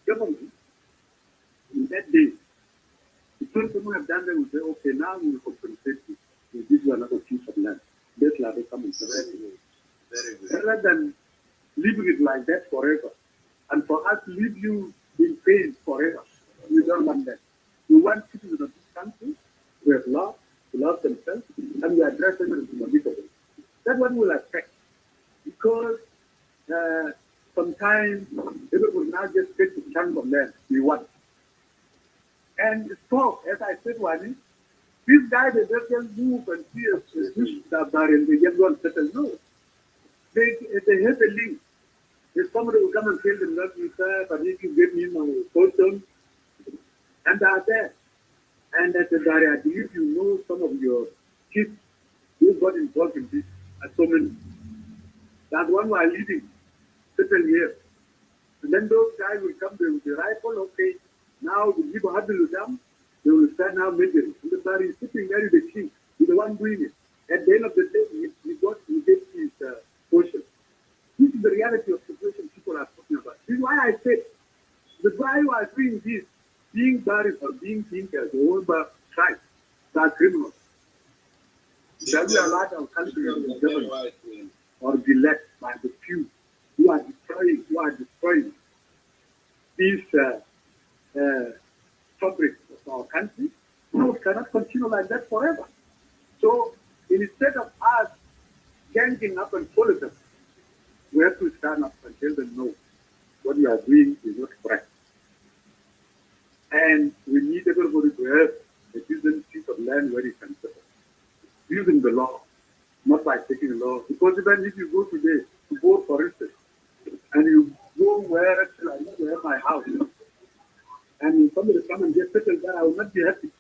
government in that day, the person who have done that will say, okay, now we will compensate you. We'll give you another piece of land. Let Leadr come and say Very good. rather than leaving it like that forever. And for us to leave you in pain forever, we don't want that. We want citizens of this country who have loved, to love themselves, and we address them as inevitable. That one will affect. Because sometimes people will now just take the chunk of land we want. And stop, as I said, Wani, these guys, they just move and see a fish that barrel, they just go and settle. No. They have a link. If somebody will come and tell them, you sir, but if you give me my photo, and they are there. And as a Dari, I believe you know some of your kids who got involved in this, so many. That one were leading certain years. And then those guys will come there with the rifle, okay, now the people have to them, they will start now measuring. And the Dari is sitting there with the king, he's the one doing it. At the end of the day, he gets his portion. This is the reality of the situation people are talking about. This is why I said, the guy who are doing this, being buried or being thinkers, or tribes, they are criminals. Shall we allow our country to be governed or be led by the few who are destroying this fabric of our country? No, it cannot continue like that forever. So instead of us ganging up and follow them, we have to stand up and tell them no, what you are doing is not correct. And we need everybody to have a decent piece of land where you can settle. Using the law, not by taking the law. Because even if you go today to vote, for instance, and you go where I need to have my house, and somebody come and get settled there, I will not be happy.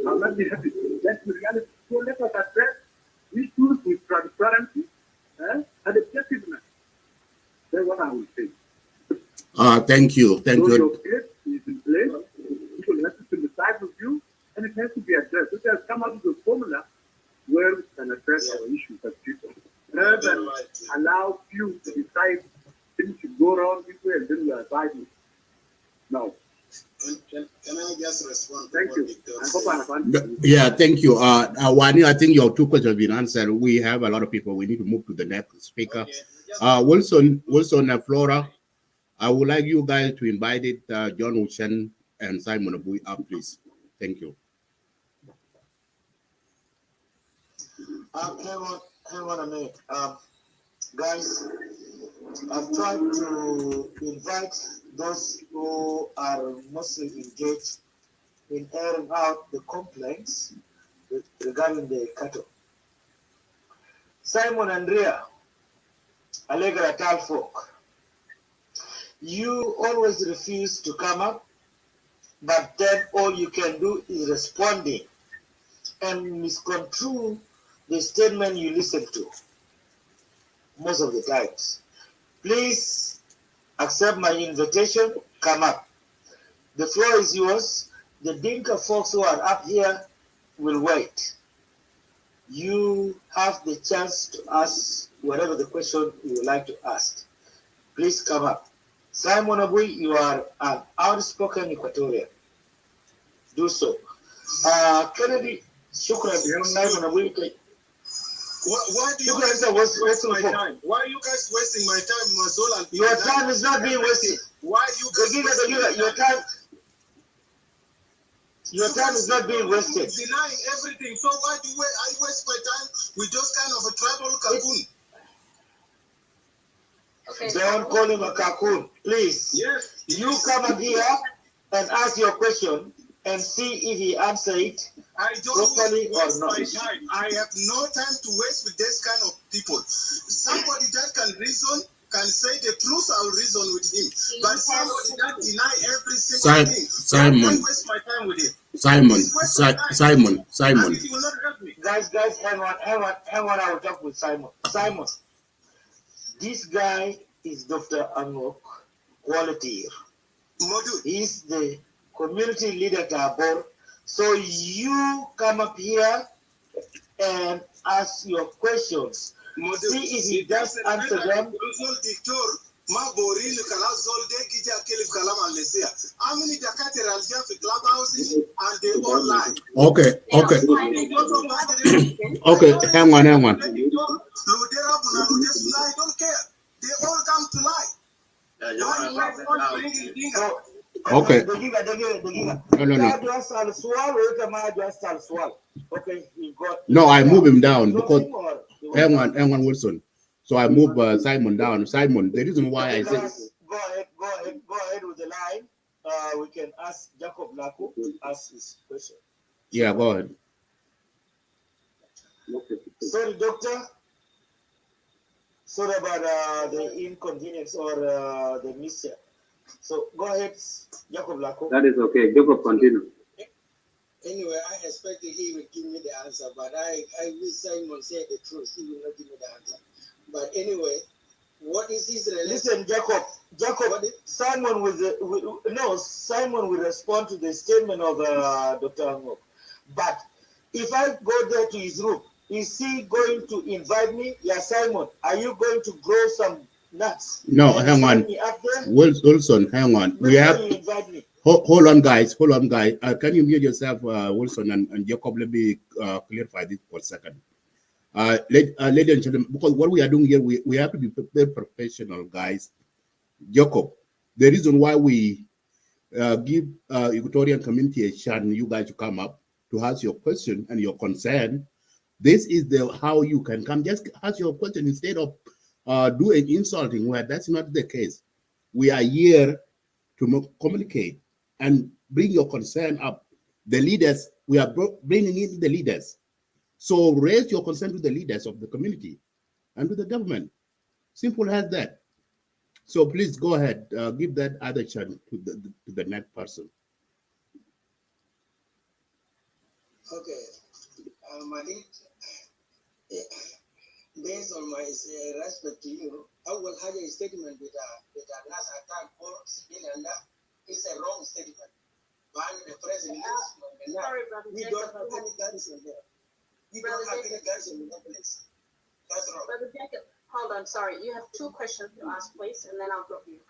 I will not be happy. That's the reality. So let us address issues with transparency and objectiveness. That's what I will say. Thank you. Thank so you. Your case is in place. People have to sympathize with you, and it has to be addressed. It has come up with a formula where we can address our issues as people. Rather than allow few to decide things should go wrong this way and then we are fighting. No. Can I just respond? Thank you. I hope I have answered. Yeah, thank you. Wani, I think your two questions have been answered. We have a lot of people. We need to move to the next speaker. Wilson and Flora, I would like you guys to invite John Ocean and Simon Abui up, please. Thank you. Hang on a minute. Guys, I've tried to invite those who are mostly engaged in airing out the complaints regarding the cattle. Simon Andrea, Allegra Talfolk, you always refuse to come up, but then all you can do is responding and misconstrue the statement you listen to most of the times. Please accept my invitation, come up. The floor is yours. The Dinka folks who are up here will wait. You have the chance to ask whatever the question you would like to ask. Please come up. Simon Abui, you are an outspoken Equatorian. Do so. Kennedy, Shukran, Simon Abui. Why do you guys waste my time? Why are you guys wasting my time, Mazol? Your time is not being wasted. Why are you guys Your time is not being wasted. Denying everything. So why do I waste my time with those kind of a tribal cocoon? Okay. Don't call him a cocoon, please. Yes. You come up here and ask your question and see if he answer it properly or not. My time. I have no time to waste with this kind of people. Somebody that can reason, can say the truth, I'll reason with him. But somebody that deny every single thing, Simon, I waste my time with him. Simon. He will not help me. Guys, hang on, I will talk with Simon. Simon, this guy is Dr. Angok, quality. He's the community leader Tabor. So you come up here and ask your questions. See if he does answer them. How many and they all lie? Okay. Okay, hang on. I don't care. They all come to lie. Okay. No, I move him down because hang on, Wilson. So I move Simon down. Simon, the reason why I said go ahead with the line. We can ask Jacob Laku ask his question. Yeah, go ahead. Sorry, doctor. Sorry about the inconvenience or the mishap. So go ahead, Jacob Laku. That is okay. Jacob, continue. Anyway, I expected he would give me the answer, but I wish Simon said the truth. He will not give me the answer. But anyway, what is his relation? Listen, Jacob, Simon Simon will respond to the statement of Dr. Angok. But if I go there to his room, is he going to invite me? Yeah, Simon, are you going to grow some nuts? No, hang on. Wilson, hang on. We have. You invite me. Hold on, guys. Can you mute yourself, Wilson and Jacob? Let me clarify this for a second. Ladies and gentlemen, because what we are doing here, we have to be very professional, guys. Jacob, the reason why we give Equatorian community a chance, you guys to come up to ask your question and your concern. This is how you can come. Just ask your question instead of doing insulting. Where that's not the case. We are here to communicate and bring your concern up. The leaders, we are bringing in the leaders. So raise your concern to the leaders of the community and to the government. Simple as that. So please go ahead, give that other chance to the next person. Okay, Madid, based on my respect to you, I will have a statement with a last attack for civilian. It's a wrong statement. The president sorry, brother. We don't have any garrison there. We don't have any garrison in that place. That's wrong. Brother Jacob, hold on. Sorry, you have 2 questions to ask, please, and then I'll drop you.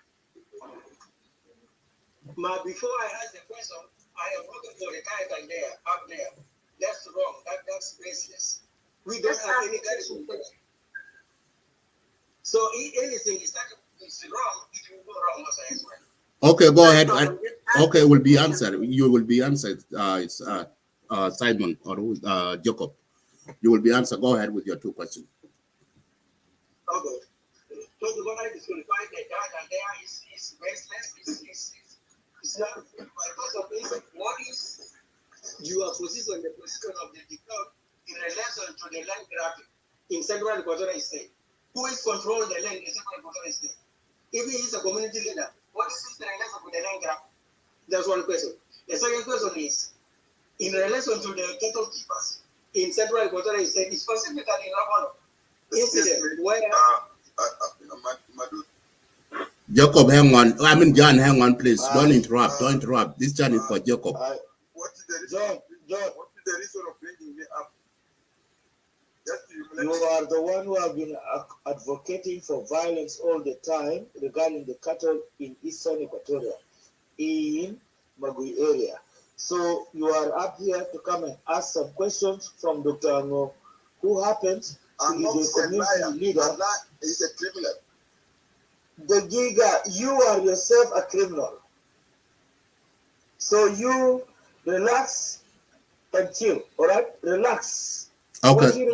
Before I ask the question, I am looking for the title there, up there. That's wrong. That's baseless. We don't have any garrison there. So if anything is wrong, it will go wrong also as well. Okay, go ahead. Okay, will be answered. You will be answered. It's Simon or Jacob. You will be answered. Go ahead with your 2 questions. Okay. So the one I disqualified the data there is baseless. It's not. Because of this, what is your position, the position of the dictator in relation to the land grabbing in Central Equatorial State? Who is controlling the land in Central Equatorial State? If he is a community leader, what is his relation with the land grab? That's one question. The second question is, in relation to the cattle keepers in Central Equatorial State, specifically in Rabano, incident where... Jacob, hang on. I mean, John, hang on, please. Don't interrupt. Don't interrupt. This channel is for Jacob. What is the reason? John, what is the reason of bringing me up? You are the one who have been advocating for violence all the time regarding the cattle in Eastern Equatoria, in Magui area. So you are up here to come and ask some questions from Dr. Angok, who happens to be the community leader. Allah is a criminal. The Giga, you are yourself a criminal. So you relax and chill, all right? Relax. Okay.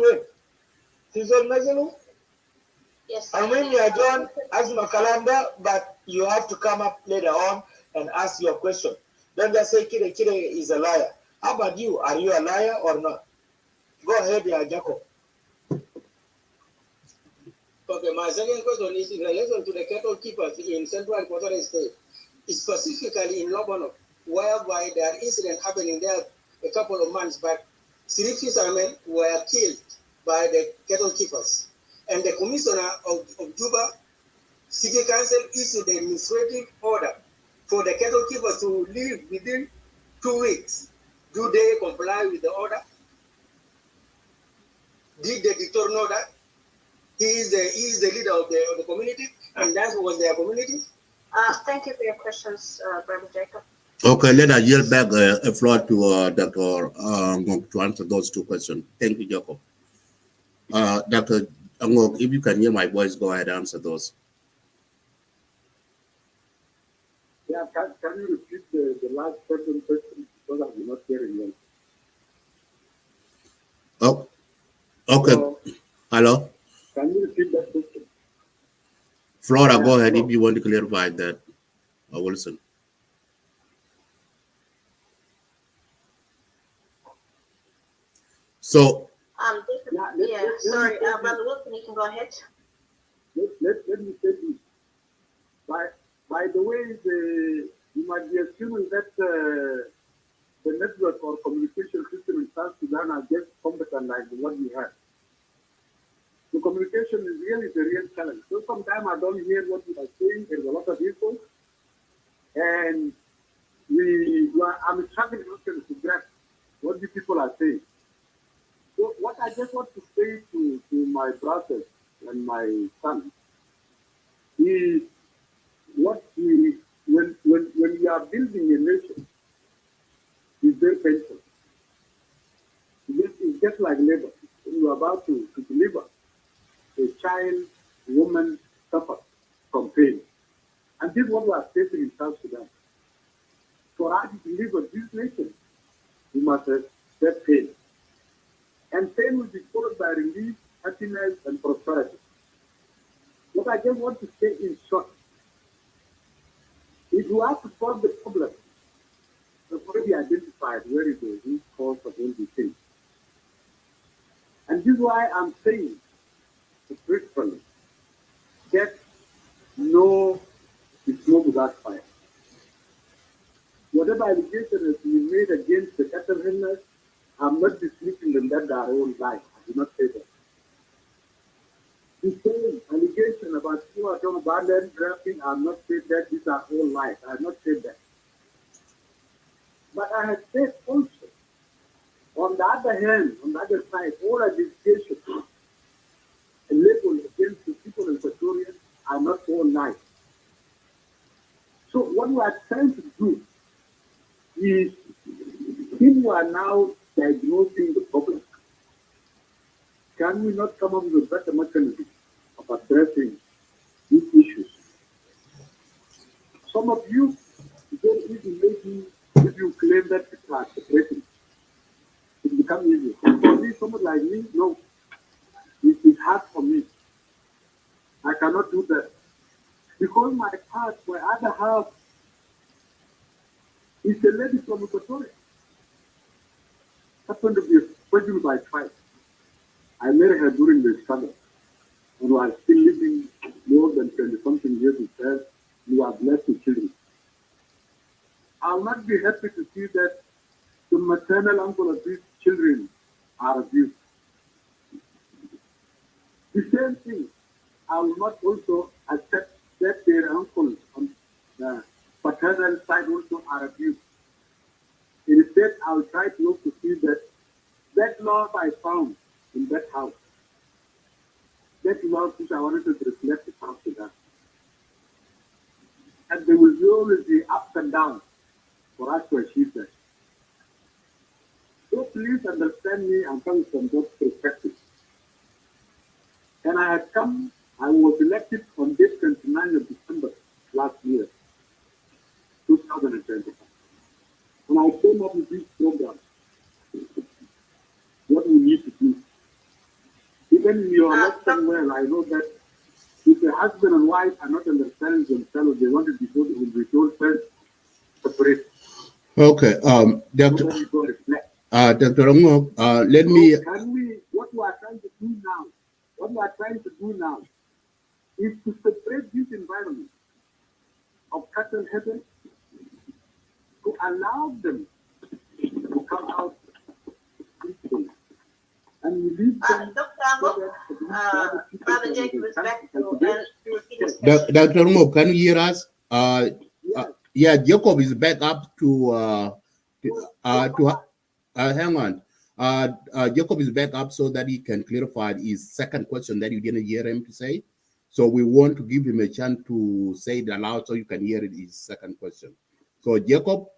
Yes. I mean, you are done as Makalanda, but you have to come up later on and ask your question. Don't just say Kide is a liar. How about you? Are you a liar or not? Go ahead, Jacob. Okay, my second question is in relation to the cattle keepers in Central Equatorial State, specifically in Lebanon, whereby there are incidents happening there a couple of months back. 3 fishermen were killed by the cattle keepers. And the commissioner of Juba City Council issued the administrative order for the cattle keepers to leave within 2 weeks. Do they comply with the order? Did the dictator know that? He is the leader of the community, and that was their community. Thank you for your questions, Brother Jacob. Okay, let us yield back a floor to Dr. Angok to answer those 2 questions. Thank you, Jacob. Dr. Angok, if you can hear my voice, go ahead and answer those. Yeah, can you repeat the last question because I'm not hearing well. Oh, okay. Hello? Can you repeat that question? Flora, go ahead if you want to clarify that. Wilson. So, sorry, Brother Wilson, you can go ahead. Let me say this. By the way, you might be assuming that the network or communication system in South Sudan are just competent like what we have. The communication is really the real challenge. So sometimes I don't hear what you are saying. There's a lot of people, and I'm struggling to grasp what the people are saying. So what I just want to say to my brothers and my son is when we are building a nation, it's very painful. It's just like labor. When you are about to deliver, a child, a woman suffer from pain. And this is what we are facing in South Sudan. For us to deliver this nation, we must have that pain. And pain will be followed by relief, happiness, and prosperity. What I just want to say in short, if you have to solve the problem, we've already identified where is the root cause of all these things. And this is why I'm saying, principally, that no smoke without fire. Whatever allegation has been made against the cattle handlers, I'm not dismissing them that they are all lies. I do not say that. The same allegation about who are talking about land grabbing, I have not said that these are all lies. I have not said that. But I have said also, on the other hand, on the other side, all allegations labeled against the people in Equatoria are not all lies. So what we are trying to do is, if we are now diagnosing the problem, can we not come up with a better mechanism of addressing these issues? Some of you, very easy, maybe if you claim that people are separating, it becomes easy. For me, someone like me, no, it is hard for me. I cannot do that. Because my part, my other half, is a lady from Equatoria. Happened to be pregnant by twice. I married her during the struggle. And we are still living more than 20-something years with her. We are blessed with children. I'll not be happy to see that the maternal uncle of these children are abused. The same thing, I will not also accept that their uncle on the paternal side also are abused. Instead, I will try to look to see that that love I found in that house, that love which I wanted to reflect the South Sudan. And there will always be ups and downs for us to achieve that. So please understand me, I'm coming from that perspective. And I was elected on date 29th of December last year, 2025. And I came up with this program, what we need to do. Even in your election well, I know that if a husband and wife are not understanding themselves, they want to be told, will be told first, separate. Okay, Dr. Dr. Angok, let me. Can we, what we are trying to do now, is to separate this environment of cattle heaven, to allow them to come out peacefully. And we leave them. Dr. Angok, Brother Jacob is back to Dr. Angok, can you hear us? Yeah, Jacob is back up to hang on. Jacob is back up so that he can clarify his second question that you didn't hear him to say. So we want to give him a chance to say it aloud so you can hear his second question. So Jacob,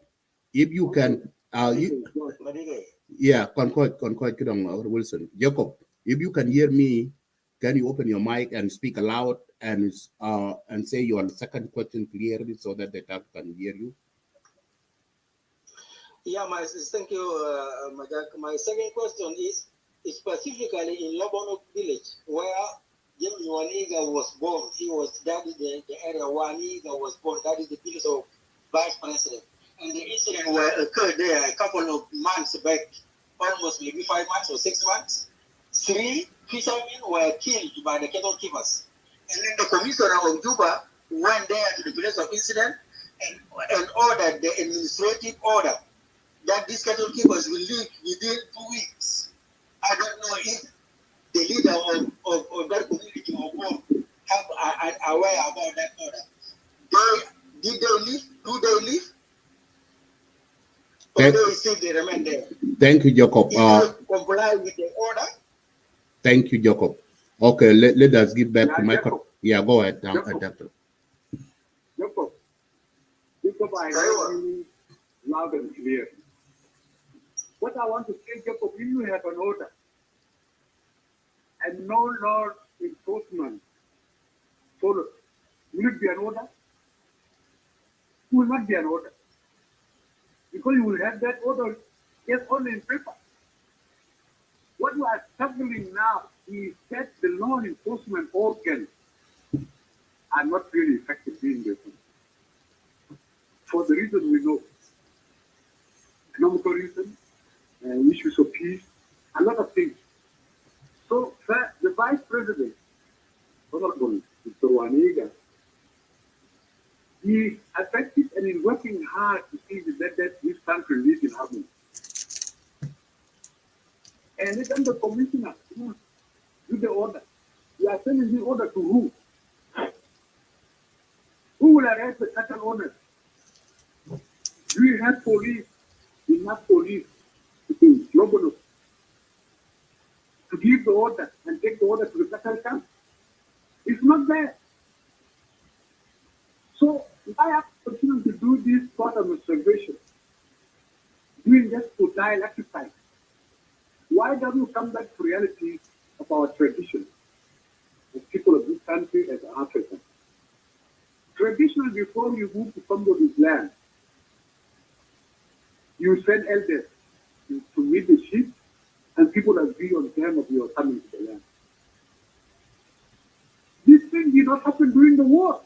if you can, concord Wilson. Jacob, if you can hear me, can you open your mic and speak aloud and say your second question clearly so that the staff can hear you? Yeah, thank you, Majak. My second question is specifically in Lobono village, where Jim Waniga was born. That is the area Waniga was born. That is the village of Vice President. And the incident occurred there a couple of months back, almost maybe 5 months or 6 months. 3 fishermen were killed by the cattle keepers. And then the commissioner of Juba went there to the place of incident and ordered the administrative order that these cattle keepers will leave within 2 weeks. I don't know if the leader of that community or board have aware about that order. Did they leave? Do they leave? Or they still they remain there? Thank you, Jacob. Comply with the order? Thank you, Jacob. Okay, let us get back to Michael. Yeah, go ahead, Doctor. Jacob, I heard you loud and clear. What I want to say, Jacob, if you have an order and no law enforcement follows, will it be an order? It will not be an order. Because you will have that order just only in paper. What we are struggling now is that the law enforcement organs are not really effective in this. For the reason we know, economical reasons, issues of peace, a lot of things. So the Vice President, Honorable Mr. Waniga, he is effective and is working hard to see that this country lives in harmony. And it's under commissioner who do the order. We are sending the order to who? Who will arrest the cattle owners? Do we have police, enough police to global to give the order and take the order to the cattle camp? It's not there. So I have to continue to do this sort of observation, doing just to dial exercise. Why don't you come back to reality of our tradition as people of this country, as Africans? Traditionally, before you move to somebody's land, you send elders to meet the sheep, and people agree on terms of your coming to the land. This thing did not happen during the war.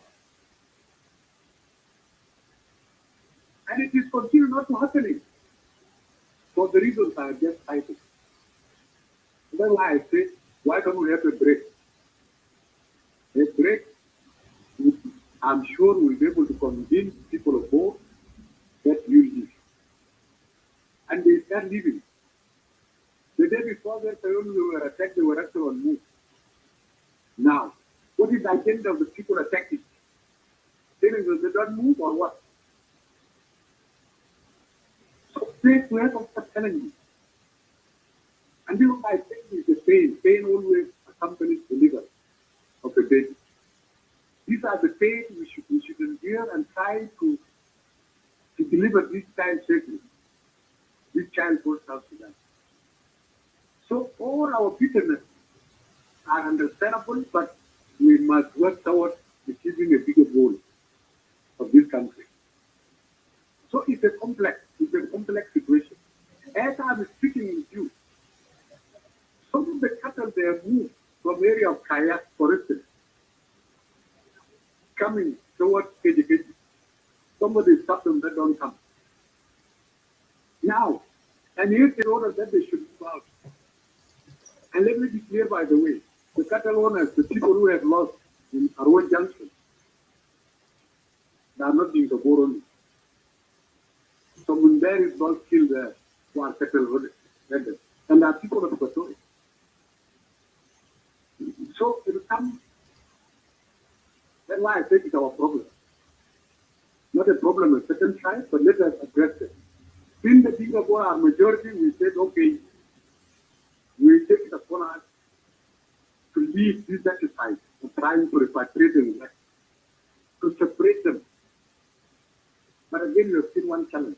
And it is continuing not to happening for the reasons I just cited. That's why I say, why don't we have a break? A break, I'm sure we'll be able to convince people of both that you leave. And they start leaving. The day before that, when we were attacked, they were actually on move. Now, what is the agenda of the people attacking? Telling them they don't move or what? So place to have start telling you. And this is what I think is the pain. Pain always accompanies deliverance of the baby. These are the pain we should endure and try to deliver this child safely. This child goes South Sudan. So all our bitterness are understandable, but we must work towards achieving a bigger goal of this country. So it's a complex situation. As I'm speaking with you, some of the cattle they have moved from area of Kayak, for instance, coming towards KGKG. Somebody stopped them, that don't come. Now, and here's the order that they should move out. And let me be clear, by the way, the cattle owners, the people who have lost in Arwa Junction, they are not being the board only. Someone there is not killed there who are cattle owners. And there are people of EQUATORIA. So it will come. That's why I think it's our problem. Not a problem of second tribe, but let us address it. In the Singapore, our majority, we said, okay, we take it upon us to lead this exercise of trying to repatriate them, to separate them. But again, we have seen one challenge,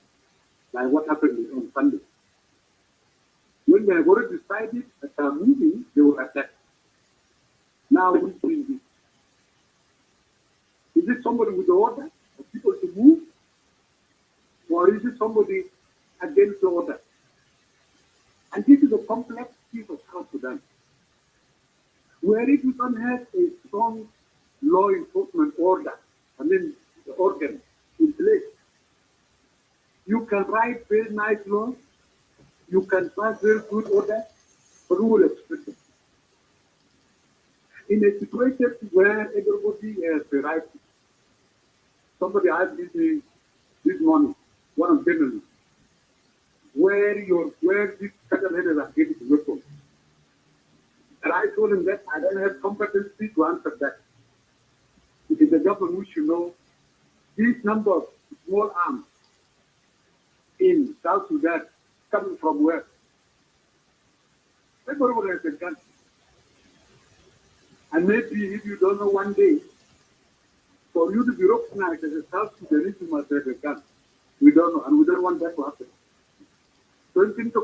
like what happened on Sunday. When they have already decided that they are moving, they will attack. Now, who's doing this? Is it somebody with the order for people to move? Or is it somebody against the order? And this is a complex piece of South Sudan, where if you don't have a strong law enforcement order, the organ in place, you can write very nice laws, you can pass very good order, but who will expect it? In a situation where everybody has the right, somebody asked me this morning, one of them, where these cattle headers are getting weapons. And I told him that I don't have competency to answer that. It is the government who should know these number of small arms in South Sudan coming from where? Everybody has a gun. And maybe if you don't know one day, for you to be recognized as a South Sudanese, you must have a gun. We don't know, and we don't want that to happen. So in terms of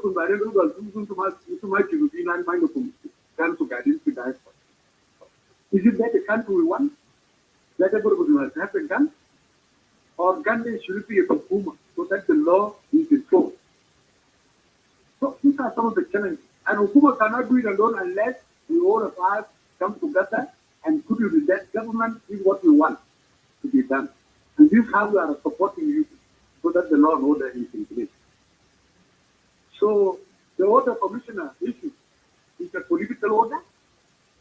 is it that the country we want? That everybody must have a gun? Or gun should be a consumer so that the law is enforced? So these are some of the challenges. And Hukuma cannot do it alone unless we all of us come together and put it with that government is what we want to be done. And this is how we are supporting you so that the law and order is in place. So the order commissioner issue is a political order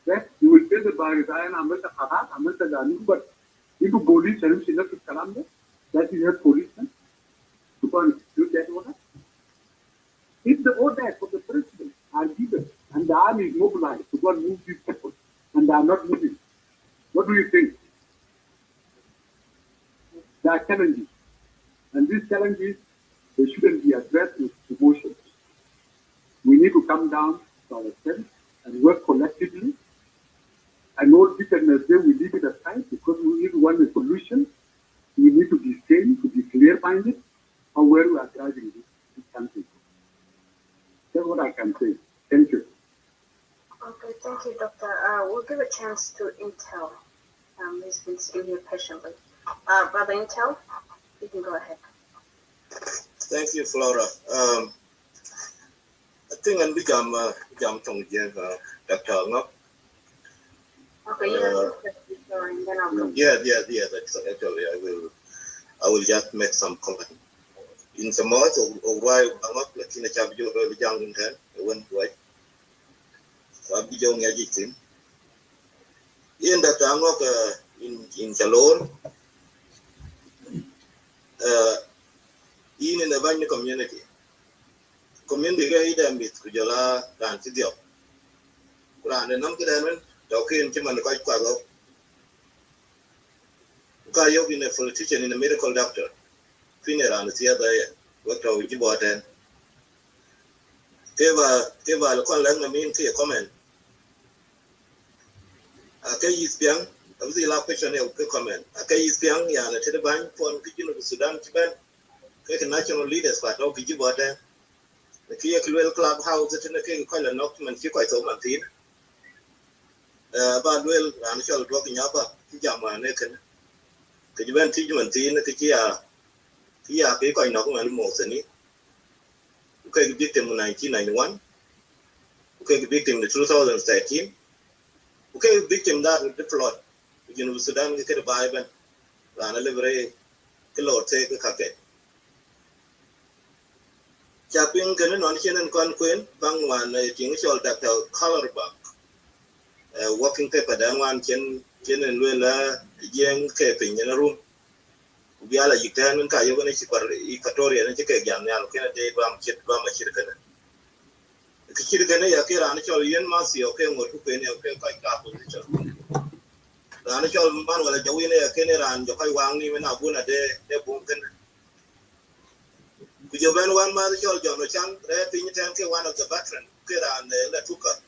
that you will tell the Bahrain America Khadat, America Gani, but into police and that is a policeman to go and execute that order. If the orders of the president are given and the army is mobilized to go and move these people and they are not moving, what do you think? There are challenges. And these challenges, they shouldn't be addressed with emotions. We need to come down to ourselves and work collectively. And all bitterness there, we leave it aside because we need one solution. We need to be sane, to be clear-minded on where we are driving this country. That's what I can say. Thank you. Okay, thank you, Doctor. We'll give a chance to Intel. He's been sitting here patiently. Brother Intel, you can go ahead. Thank you, Flora. I think I'm become Dr. Angok. Okay, you have two questions, and then I'll go. Yeah. That's actually I will just make some comment. In some months or why Angok, like in a chapter of young in ten, I went away. So I'm young editing. In Dr. Angok in Salon, in the Vanya community. Community guide with Kujala and Sidio. Grand and Namkadan, talking to Manaka Quago. Kayo in a politician in a medical doctor. Finner and the other worked out with Jibotan. Teva, Alcoan mean to a comment. A Kay is young, I was the last question of comment. A Kay is young, and a Telebank for Kitchen of Sudan, Japan. Take national leaders, but no Kijibotan. The Kia Clubhouse at the King quite a document, you quite so much in. But well, I'm sure talking about Kijama and Nekan. Could you went to you and see in the Kia Piko Nokum and Mosani? Okay, victim in 1991. Okay, victim in 2013. Okay, victim that with the plot. You know, Sudan, we get a Bible, and a livery, Kilo take a cafe. Chapping can on and Conquin, Bang one, a jingle that color back. Walking paper, then one chin and Willa, young caping in a room. We are like you can and Kayo and EQUATORIA and Chicken, Canada, Bam, Chip, Bama, Chicken. The Chicken, Yakira, and Chol Yen Masi, okay, what to pay a quite position. The Anachol man will a Jawina, Kenera, and Jokai Wang, even a Buna de Bunken. Could you bend one mother, John Chan, one of the veteran, Kira and the Latuka?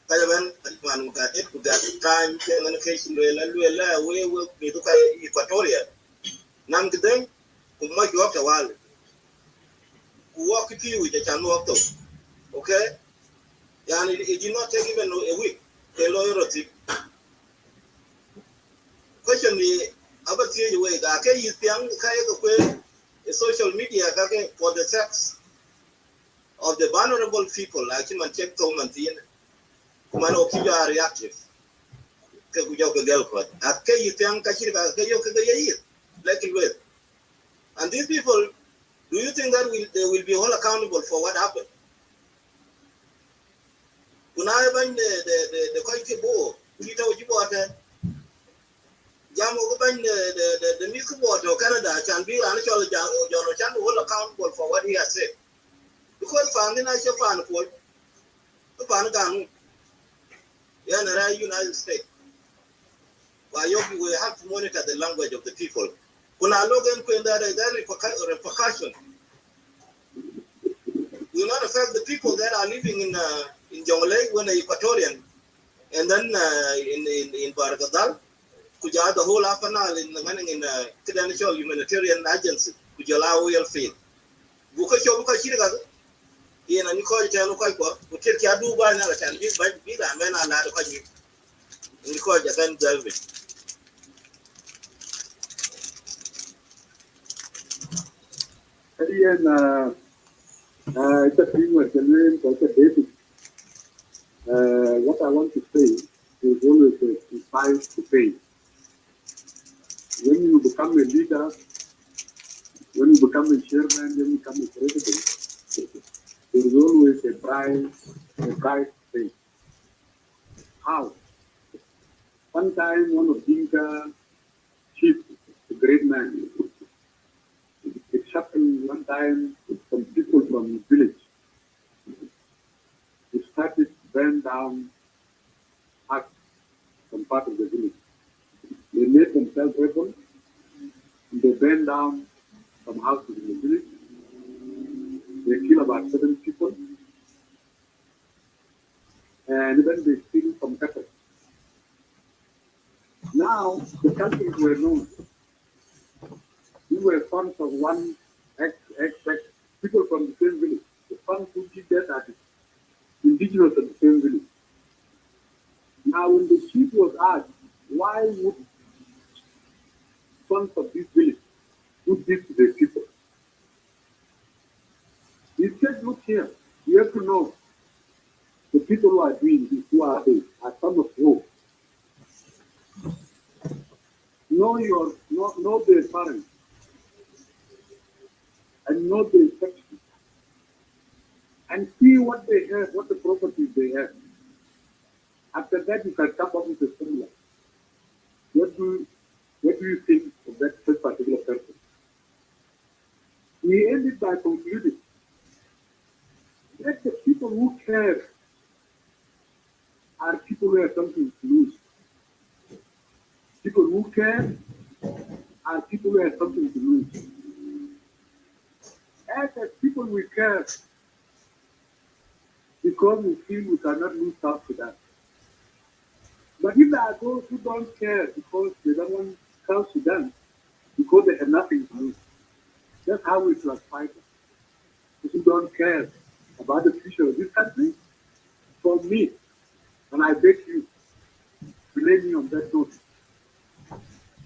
Kayavan, one who got it, who got time, communication, we will be to EQUATORIA. None to them, who might walk a while. Who walk with you with the Chanuoto. Okay? And it did not take even a week, a loyalty. Question me, about the way, the Kay is young, Kay social media for the sex of the vulnerable people like him and check Tom and Tina. Kuman Okia reactive. Kaguyoka Gelpot. At Kay Young Kashiva, Kayoka, like it with. And these people, do you think that they will be all accountable for what happened? When I find the Koiki Bo, Kita Ujibota, Jamo the music board of Canada can be actually John Chan will accountable for what he has said. Because found in a fan for the Panagan, the United States. Why you have to monitor the language of the people. When I look into that repercussion, will not affect the people that are living in Jonglei when they're Equatorian, and then in Bargadal, Kuja the whole Apanal in the manning in credential humanitarian agency, Kujala oil field. Bukasho Bukashira, in a Nicole Chaluka, who take Yadu by another can be that men are not a Kaji. Nicole Japan Delvin. And it's a thing with the name of the basic. What I want to say is always a price to pay. When you become a leader, when you become a chairman, when you become a president, there is always a price to pay. How? One time, one of Dinka chief, a great man, it happened one time some people from the village. They started to burn down some part of the village. They made themselves rebels, and they burned down some houses in the village. They killed about 7 people, and then they steal some cattle. Now, the countries were known. We were sons of one people from the same village. The sons who did that are indigenous of the same village. Now, when the chief was asked, why would sons of this village do this to the people? He said, look here, you have to know the people who are doing this, who are they, are sons of who. Know their parents and know their section and see what they have, what the properties they have. After that, you can come up with a formula. What do you think of that particular person? We ended by concluding that the people who care are people who have something to lose. People who care are people who have something to lose. As people we care because we feel we cannot lose South Sudan. But if there are those who don't care because they don't want South Sudan, because they have nothing to lose, that's how we classify them. Those who don't care about the future of this country, for me, and I beg you, blame me on that note.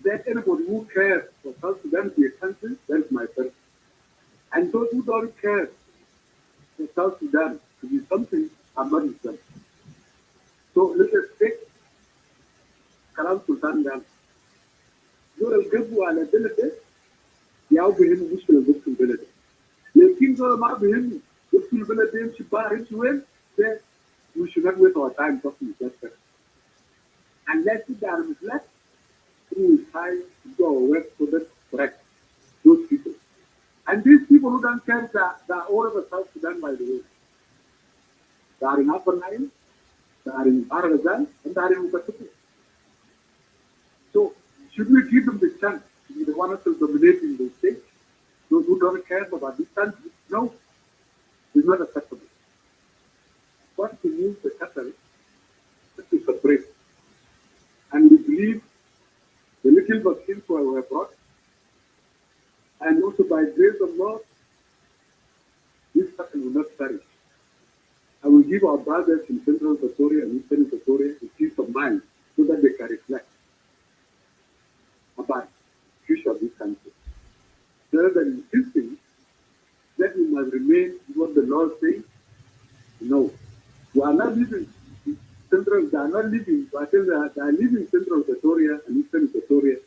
That anybody who cares for South Sudan to be a country, that's my person. And those who don't care for South Sudan to be something, I'm not with them. So let us take Kalam Sultan down. You're a good one, a benefit. The Albanian Muslim is a benefit. The Kings of the Mabin, the Sultan, she bar it to then we should not waste our time talking to that person. And let's sit down and reflect. Who is trying to go away so that's correct. Those people. And these people who don't care, they are all over South Sudan, by the way. They are in Upper Nile, they are in Barazan, and they are in Ukatuku. So, should we give them the chance to be the ones who dominate in the state? Those who don't care about this country? No, it's not acceptable. What we need the cattle is separate. And we believe the little vaccines were brought, and also by grace of God, this cattle will not perish. I will give our brothers in Central Equatoria and Eastern Equatoria a peace of mind so that they can reflect about the future of this country. Rather than insisting that we must remain what the law says, no. We are not living in Central, they are not living, but they are living in Central Equatoria and Eastern Equatoria.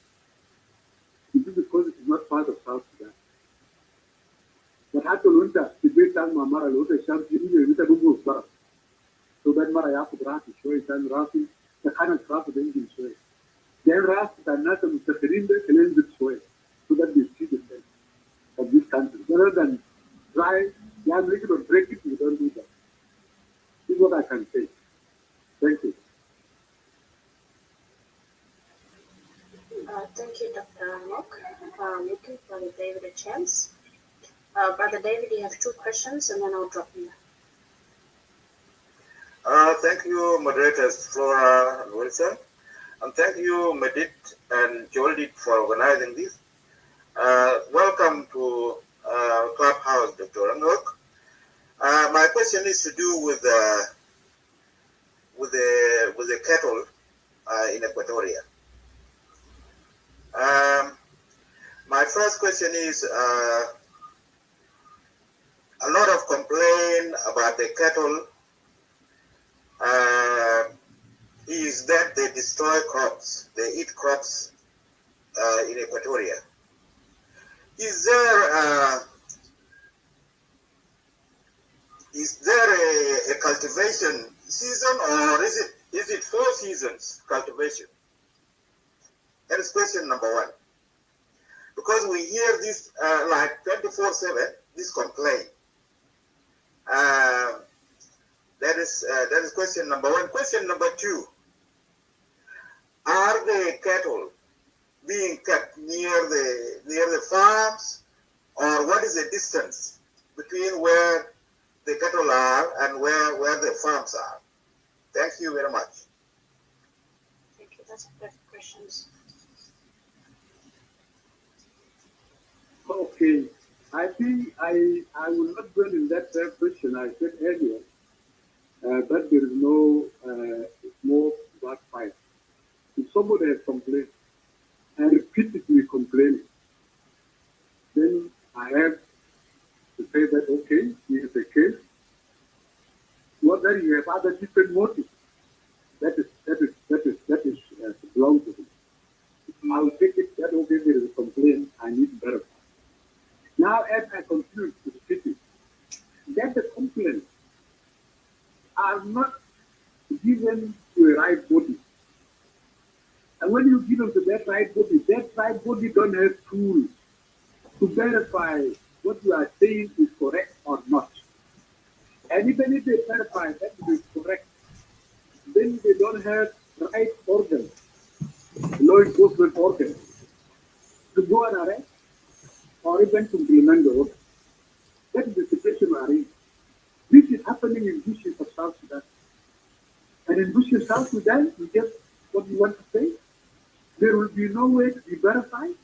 It is because it is not part of South Sudan. But after winter, the great time Mamara wrote a sharp with a Google Spark. So that Mara Yaku Rafi, show it and Rafi, the kind of crap of the engine show. Then RAS and NATO Mutafirin, they can end this way so that we see the sense of this country. Rather than try, yeah, make it or break it, we don't do that. This is what I can say. Thank you. Thank you, Dr. Angok. Looking for David a chance. Brother David, you have 2 questions, and then I'll drop you. Thank you, moderators Flora and Wilson. And thank you, Medit and Joldit, for organizing this. Welcome to Clubhouse, Dr. Angok. My question is to do with the cattle in Equatoria. My first question is a lot of complaint about the cattle is that they destroy crops, they eat crops in Equatoria. Is there a cultivation season, or is it 4 seasons cultivation? That is question number 1. Because we hear this like 24/7, this complaint. That is question number 1. Question number 2: are the cattle being kept near the farms, or what is the distance between where the cattle are and where the farms are? Thank you very much. Thank you. That's perfect questions. Okay. I think I will not dwell in that question I said earlier, but there is no more backfire. If somebody has complained and repeatedly complaining, then I have to say that, okay, here's the case. Whether you have other different motives, that is belongs to him. I'll take it that, okay, there is a complaint, I need to verify. Now, as I continue to speak it, that the complaints are not given to a right body. And when you give them to that right body don't have tools to verify what you are saying is correct or not. And even if they verify that it is correct, then they don't have right organs, law enforcement organs, to go and arrest or even to implement the order. That is the situation we are in. This is happening in bushes of South Sudan. And in bushes of South Sudan, you get what you want to say. There will be no way to be verified.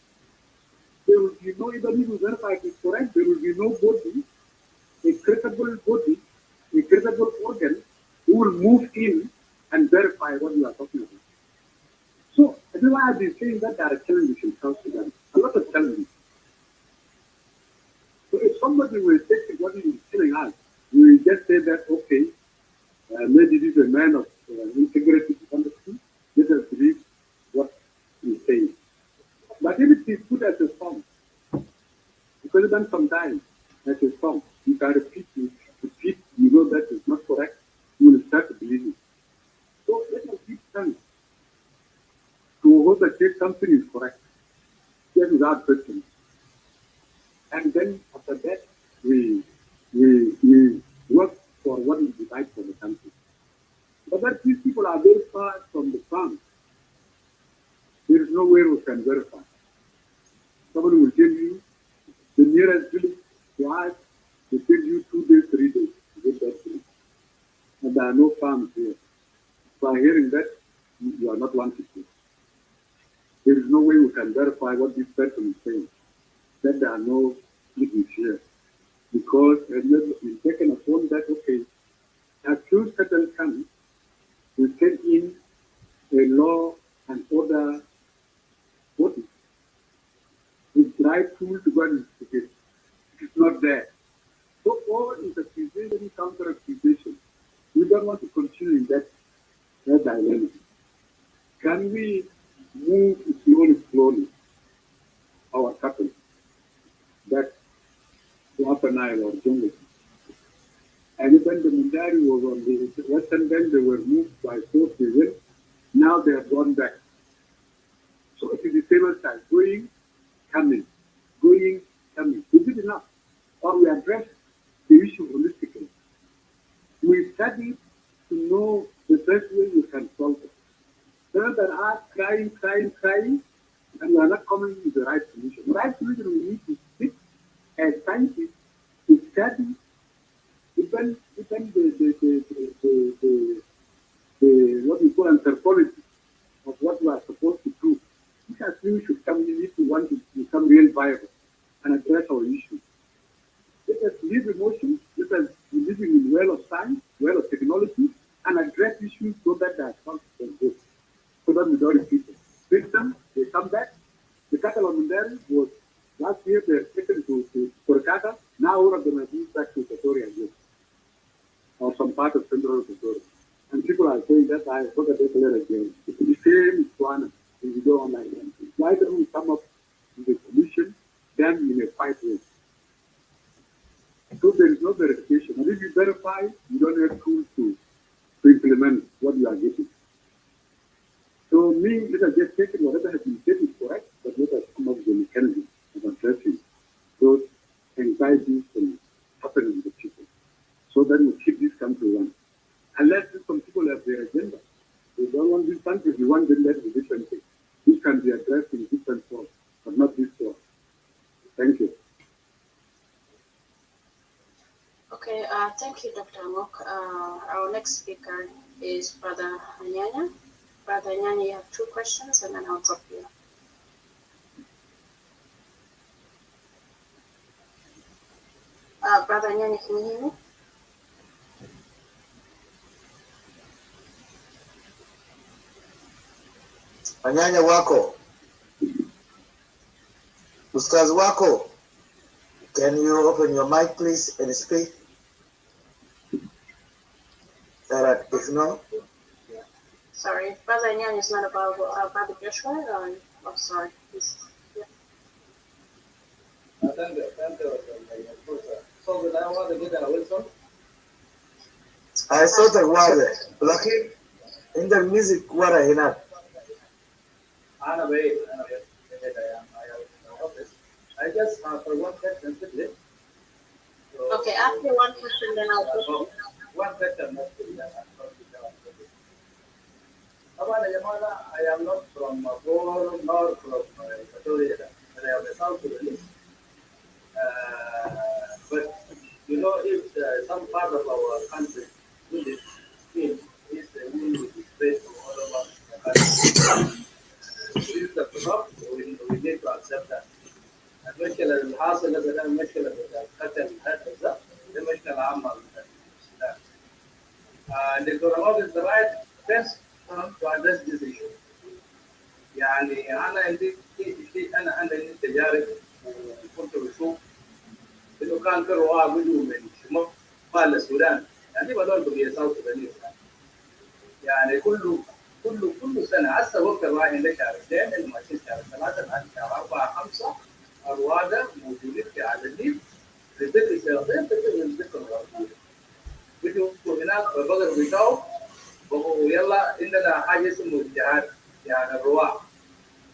There will be no, even if you verify it is correct, there will be no body, a credible body, a credible organ who will move in and verify what you are talking about. So, that's why I've been saying that there are challenges in South Sudan, a lot of challenges. So if somebody will take what he is telling us, we will just say that, okay, maybe this is a man of integrity, honesty, let us believe what he is saying. But if it is put as a song, because then sometimes as a song, you can repeat, you know that is not correct, you will start to believe it. So let us give chance to hope that something is correct, just without question. And then after that, we work for what is right for the country. But that these people are very far from the farm. There is no way we can verify. Somebody will tell you the nearest village to us, they tell you 2 days, 3 days to get that village. And there are no farms here. By hearing that, you are not wanted to. There is no way we can verify what this person is saying. That there are no issues here. Because we've taken upon that, okay, as true cattle come, we take in a law and order body with right tool to go and investigate. It's not there. So all is accusation, counter accusation. We don't want to continue in that dilemma. Can we move slowly, our cattle, back to Upper Nile or Jungle? And even the Mundari was on the western bank, they were moved by force. Now they have gone back. famous time, going, coming, going, coming. Is it enough? Or we address the issue holistically? We study to know the best way we can solve it. Rather than us crying, and we are not coming with the right solution. The right solution we need to sit as scientists to study even the what we call anthropology of what we are supposed to do. These are things should come. We need to want to become real viable and address our issues. Let us leave emotion. Let us be living in well of science, well of technology, and address issues so that they are solved and good. So that we don't repeat it. Victims, they come back. The cattle on Mundari was last year they were taken to Kolkata. Now all of them are moved back to Equatoria again, or some part of central Equatoria. And people are saying that I forgot to declare again. It's the same Swana if you go online. Why don't we come up with a solution, then in a fight with? So there is no verification. And if you verify, you don't have tools to implement what you are getting. So me, let us just take it, whatever has been said is correct, but let us come up with a mechanism of addressing those anxieties and happening with the people. So that we keep this country running. Unless some people have their agenda. They don't want this country, we want them to do different things. This can be addressed in different forms, but not this form. Thank you. Okay, thank you, Dr. Angok. Our next speaker is Brother Anyanya. Brother Anyanya, you have 2 questions, and then I'll drop you. Brother Anyanya, can you hear me? Anyanya wako, Ustaz wako, can you open your mic, please, and speak? All right, if no. Sorry, Brother Anyanya is not available. Brother Joshua, oh, sorry. Yeah. Thank you. So, will I want to get a Wilson? I saw the word, lucky in the music, what I know. I just for one question simply. So, okay, after one question, then I'll go. One question, I am not from Bor nor from Equatoria, but I am a South Sudanese. But you know, if some part of our country is the wound will be spread to all of us. This is the problem. We need to accept that. المشكلة الحاصلة بدل المشكلة القتل هكذا المشكلة عامة. Dr. Angok is the right person to address this issue. يعني أنا عندي عندي تجارب وكنت بشوف إنه كان في رواة بيجوا من شمال السودان يعني بدون بقية ساوث سودانيين يعني كل سنة هسه وقت الراعي عندنا شهر 2 الماشين شهر 3 بعد شهر 4 5 الروادة موجودين في عددين في ذكر الشياطين في ذكر الغربية بيجوا هناك البقر بتاعه ويلا عندنا حاجة اسمه الجهاد يعني الرواة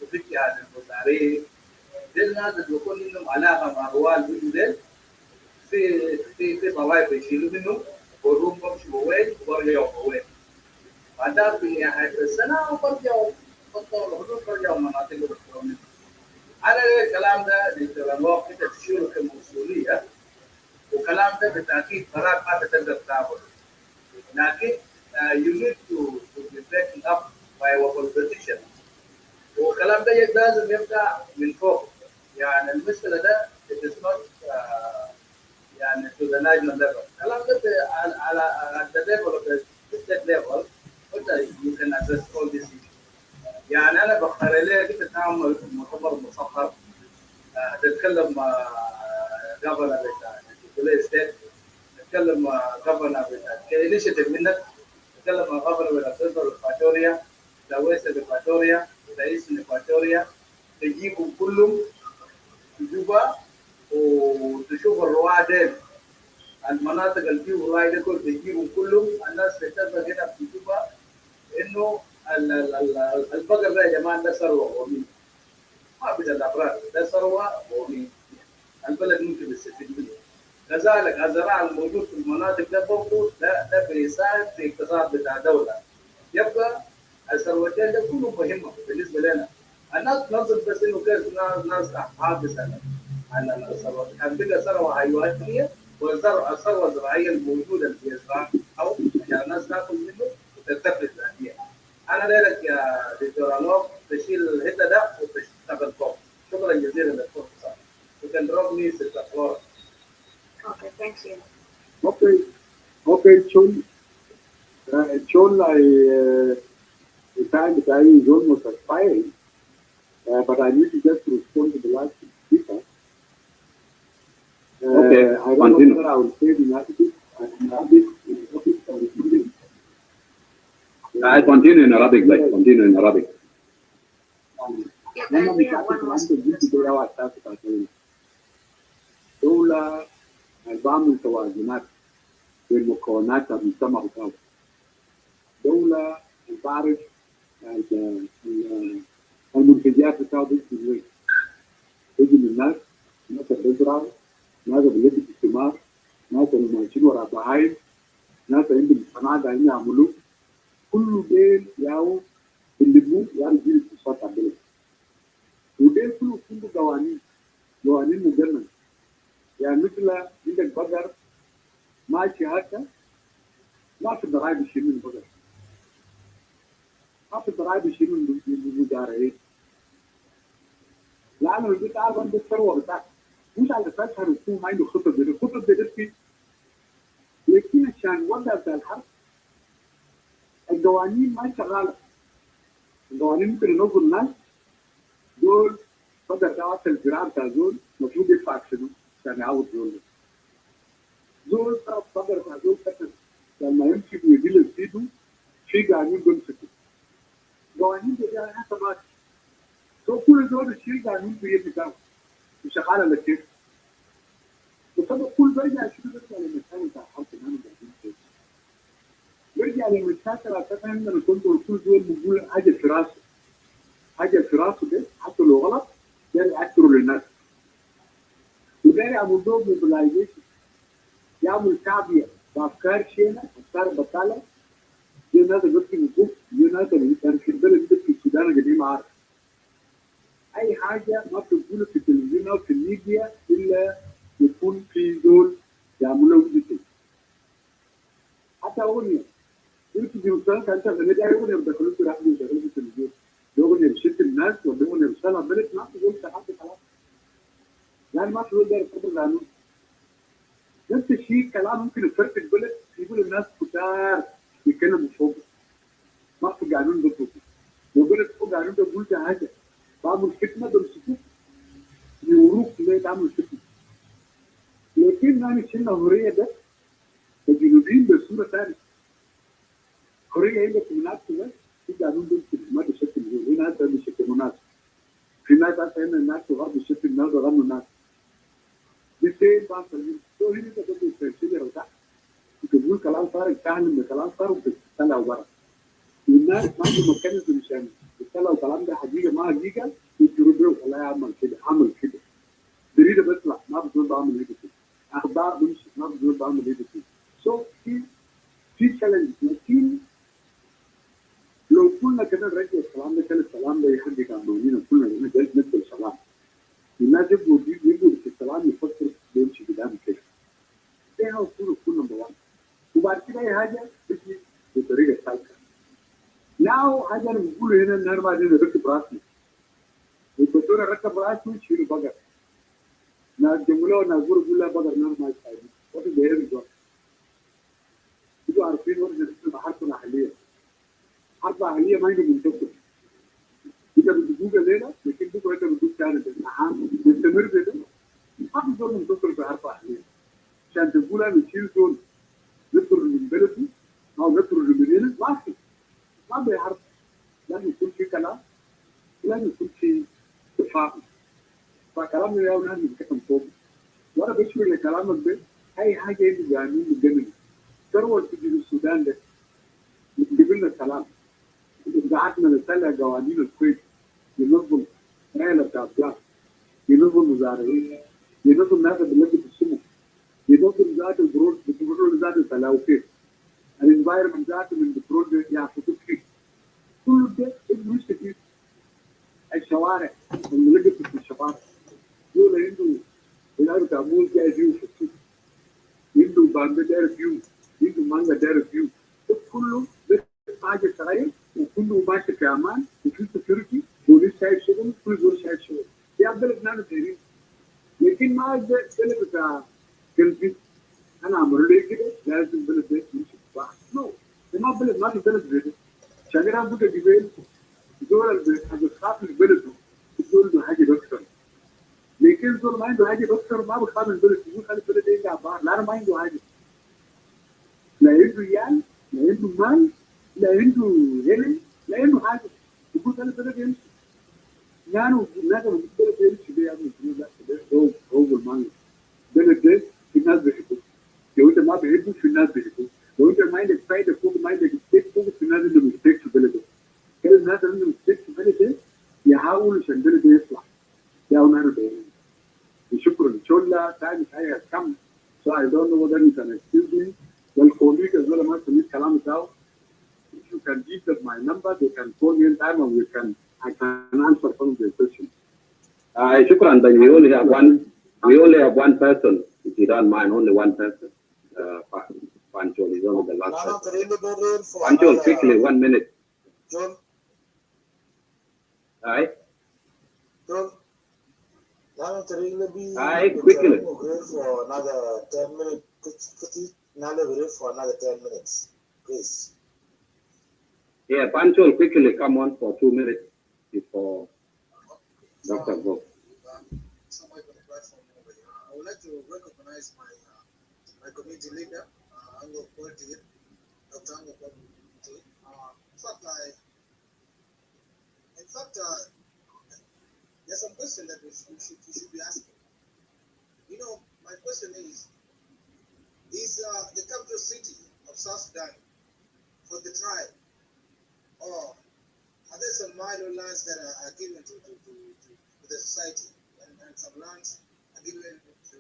وفي جهاد المسارين دي الناس اللي بيكون لهم علاقة مع الرواة اللي بيجوا في طوائف يشيلوا منهم ويروحوا بمشوا بوين وبرجعوا بوين بعدها في نهاية السنة برجعوا مناطق أخرى. أنا الكلام ده للتلاميذ كده تشيله كمسؤولية وكلام ده بالتأكيد قرار ما تقدر تعمله لكن you need to be backing up by our politicians والكلام ده لازم يبدأ من فوق يعني المشكلة ده it is not يعني to the national level الكلام ده على the level of the state level you can address all these issues. يعني أنا بختار ليه كده تعمل مؤتمر مصغر تتكلم مع governor بتاع كل state تتكلم مع governor بتاع كإنيشيتيف منك تتكلم مع governor بتاع central إكواتوريا لويست إكواتوريا رئيس إكواتوريا تجيبهم كلهم في جوبا وتشوف الرواة ديل المناطق اللي فيه الرواة ديل تجيبهم كلهم الناس تتفق هنا في جوبا إنه البقر ده يا جماعه ده ثروه قوميه عند الافراد ده ثروه قوميه البلد ممكن يستفيد منه. كذلك الزراعه الموجود في المناطق ده برضه ده بيساعد في الاقتصاد بتاع الدوله. يبقى الثروتين ده كله مهمه بالنسبه لنا. الناس تنظر بس انه كيف الناس تحافظ على الثروه، كان بقى ثروه حيوانيه والثروه الزراعيه الموجوده اللي بيزرعها او عشان الناس تاكل منه وترتقي ذاتيا. انا دايرك يا دكتور انوك تشيل الحته ده وتشتغل فوق. شكرا جزيلا للفرصه. You can drop me the floor. Okay, thank you. Okay, Chol, the time is almost expiring, but I need to just respond to the last speaker. Okay, I don't know whether I will say in Arabic. I continue in Arabic, like continue in Arabic. Yeah, guys, we have one more speaker. دولة بعمل توازنات بين مكونات المجتمع بتاعه. دولة بعرف المنتجات بتاعه بيجي من الناس اللي بيزرعوا، ناس اللي بيلبسوا الثمار، ناس اللي ماشيين ورا بهايم، ناس اللي عندهم صناعة قاعدين يعملوه. كل ديل ياو بيلموا يعني دي الاقتصاد تاع البلد. وديل كله قوانين مجننة. يعني مثل عندك بقر ماشي هكا ما في ضرائب يشيلوا البقر، ما في ضرائب يشيلوا المزارعين، لأنه البيت عارف عنده الثروة بتاعته، مش على أساسها الحكومة ما عنده خطط بدل، خطط بدل فيه، لكن عشان وقف الحرب القوانين ما شغالة، القوانين ممكن ينظموا الناس دول بقر ده الزراعة بتاع زول المفروض يدفع شنو عشان يعوض زول صدر مع زول كتب لما يمسك ويديل سيده في قانون بيمسكه. قوانين دي على حسابات. كل زول الشيء قانون في يد بتاعه وشغال على كيف. وطبعا كل برجع شنو برجع للمسائل بتاع الحرب اللي انا قاعدين فيها. برجع للمشاكل اساسا لما كنت كل زول بيقول حاجه في راسه. حاجه في راسه ده حتى لو غلط ده يأثروا للناس. وده يعمل دور موبلايزيشن. يعمل تعبئة بأفكار شينة، أفكار بطالة. دي الناس اللي بتكتب البوك، دي الناس اللي كان في البلد في السودان القديم عارف. أي حاجة ما بتقول في التلفزيون أو في الميديا إلا يكون في دول يعملوا فيديو. حتى أغنية. يمكن في مستوى كانت غنية أي أغنية بدخلوا في رحلة ودخلوا في التلفزيون. أغنية بشت الناس ولا أغنية بشتغل بلد ما تقول تحدي خلاص. يعني ما تقول ده يفضل القانون. نفس الشيء كلام ممكن يفرق البلد يقول الناس كتار يتكلموا فوق ما في قانون ضده وبلد فوق قانون ده قلت حاجه بعمل فتنه بمسكوك يوروك ليه تعمل فتنه لكن انا شلنا حريه ده الجنوبيين بصوره ثانيه حريه عندك في مناسبه في قانون ضده ما بشكل هنا هذا بشكل مناسب في ناس هنا الناس غرب بشكل الناس غنوا الناس بالتالي بعض تو هنا ده بيصير وده تقول كلام فارغ تعلم كلام فارغ بتطلع برا والناس ما عندهم ميكانيزم عشان يطلعوا الكلام ده حقيقه ما حقيقه يجربوا والله يعمل كده عمل كده بريده بيطلع ما بتقول بعمل كده اخبار بمشي ما بتقول بعمل كده سو في تشالنج لكن لو كنا كده نرجع الكلام ده كان الكلام ده يحقق قانونيا كلنا هنا جالس ندخل السلام الناس يبقوا في السلام يفكروا بيمشي قدام كده ده هو كل نمبر 1 وبعد كده اي حاجه تجي بطريقه ثالثه ناو حاجه انا بقول هنا ان انا بعدين اركب راسي الدكتور ركب راسه يشيل بقر ناس جمله ناس بقول له بقر نار ما يساعد وفي غير الجو انتوا عارفين ورجه اسمها حرب اهليه حرب اهليه ما يجي منتصف انت بتدوق الليله لكن بكره انت بتدوق ثاني بالنهار مستمر كده ما في زول منتصر في حرب اهليه عشان تقول انا نشيل زول نخرج من بلده او نخرج من هنا ما بيحرب لازم يكون في كلام لازم يكون في تفاهم فكلامنا يا ولاد بيتكلم فوق وانا بشوف لكلامك ده اي حاجه يجي قانون مجنن ثروه في السودان ده بتجيب لنا الكلام قعدنا نطلع قوانين الكويت ينظم عيلة كافلات ينظم مزارعين ينظم ناس بلقي السمك ينظم ذات البرود بتقول ذات التلاوكيف الانفايرمنت ذاته من البرود ياخذوا فيه كل ده مش كتير الشوارع اللي لقيت في الشوارع دول عنده الارض عمول جاي فيو في السوق عنده بامبي داير فيو عنده مانجا داير فيو كله حاجه صغير وكله ماشي في امان وفي سكيورتي بوليس شايف شغل كل دول شايف شغل يا بلد ناس دايرين لكن ما بلد بتاع كلبي انا عملوا لي كده لازم بلد ده يمشي صح نو ما بلد ما في بلد زي ده شاغر ابو جبيل دول حاجه خاف البلد دول حاجه اكثر لكن دول ما عنده حاجه اكثر ما بخاف البلد يقول خلي البلد يرجع بار لا ما عنده حاجه لا عنده ريال لا عنده مال لا عنده علم لا عنده حاجه يقول خلي البلد يمشي يعني الناس اللي البلد يمشي ده يعني لا ده هو المال البلد ده في ناس بيحبوه لو انت ما بيحبوه في ناس بيحبوه لو انت ما عندك فايده فوق ما عندك ستيك فوق في ناس اللي مستيك في البلد ده كل الناس اللي مستيك في البلد ده يحاولوا عشان البلد ده يصلح يا ونحن دايرين شكرا ان شاء الله ثاني حاجه كم so I don't know whether you can excuse me والكوليك as well ما سمعت الكلام بتاعه if you can give them my number they can call me in time and I can answer some of their questions. شكرا but we only have one person if you don't mind only one person. Panchol is only the last person. Panchol, quickly, 1 minute. John. Aye. John. Aye, quickly. For another 10 minutes. For another 10 minutes, please. Yeah, Panchol, quickly come on for 2 minutes before Dr. Go. I would like to recognize my community leader, Angok, Dr. Angok. In fact, there's some question that we should be asking. You know, my question is the capital city of South Sudan for the tribe, or are there some minor lands that are given to the society, and some lands are given to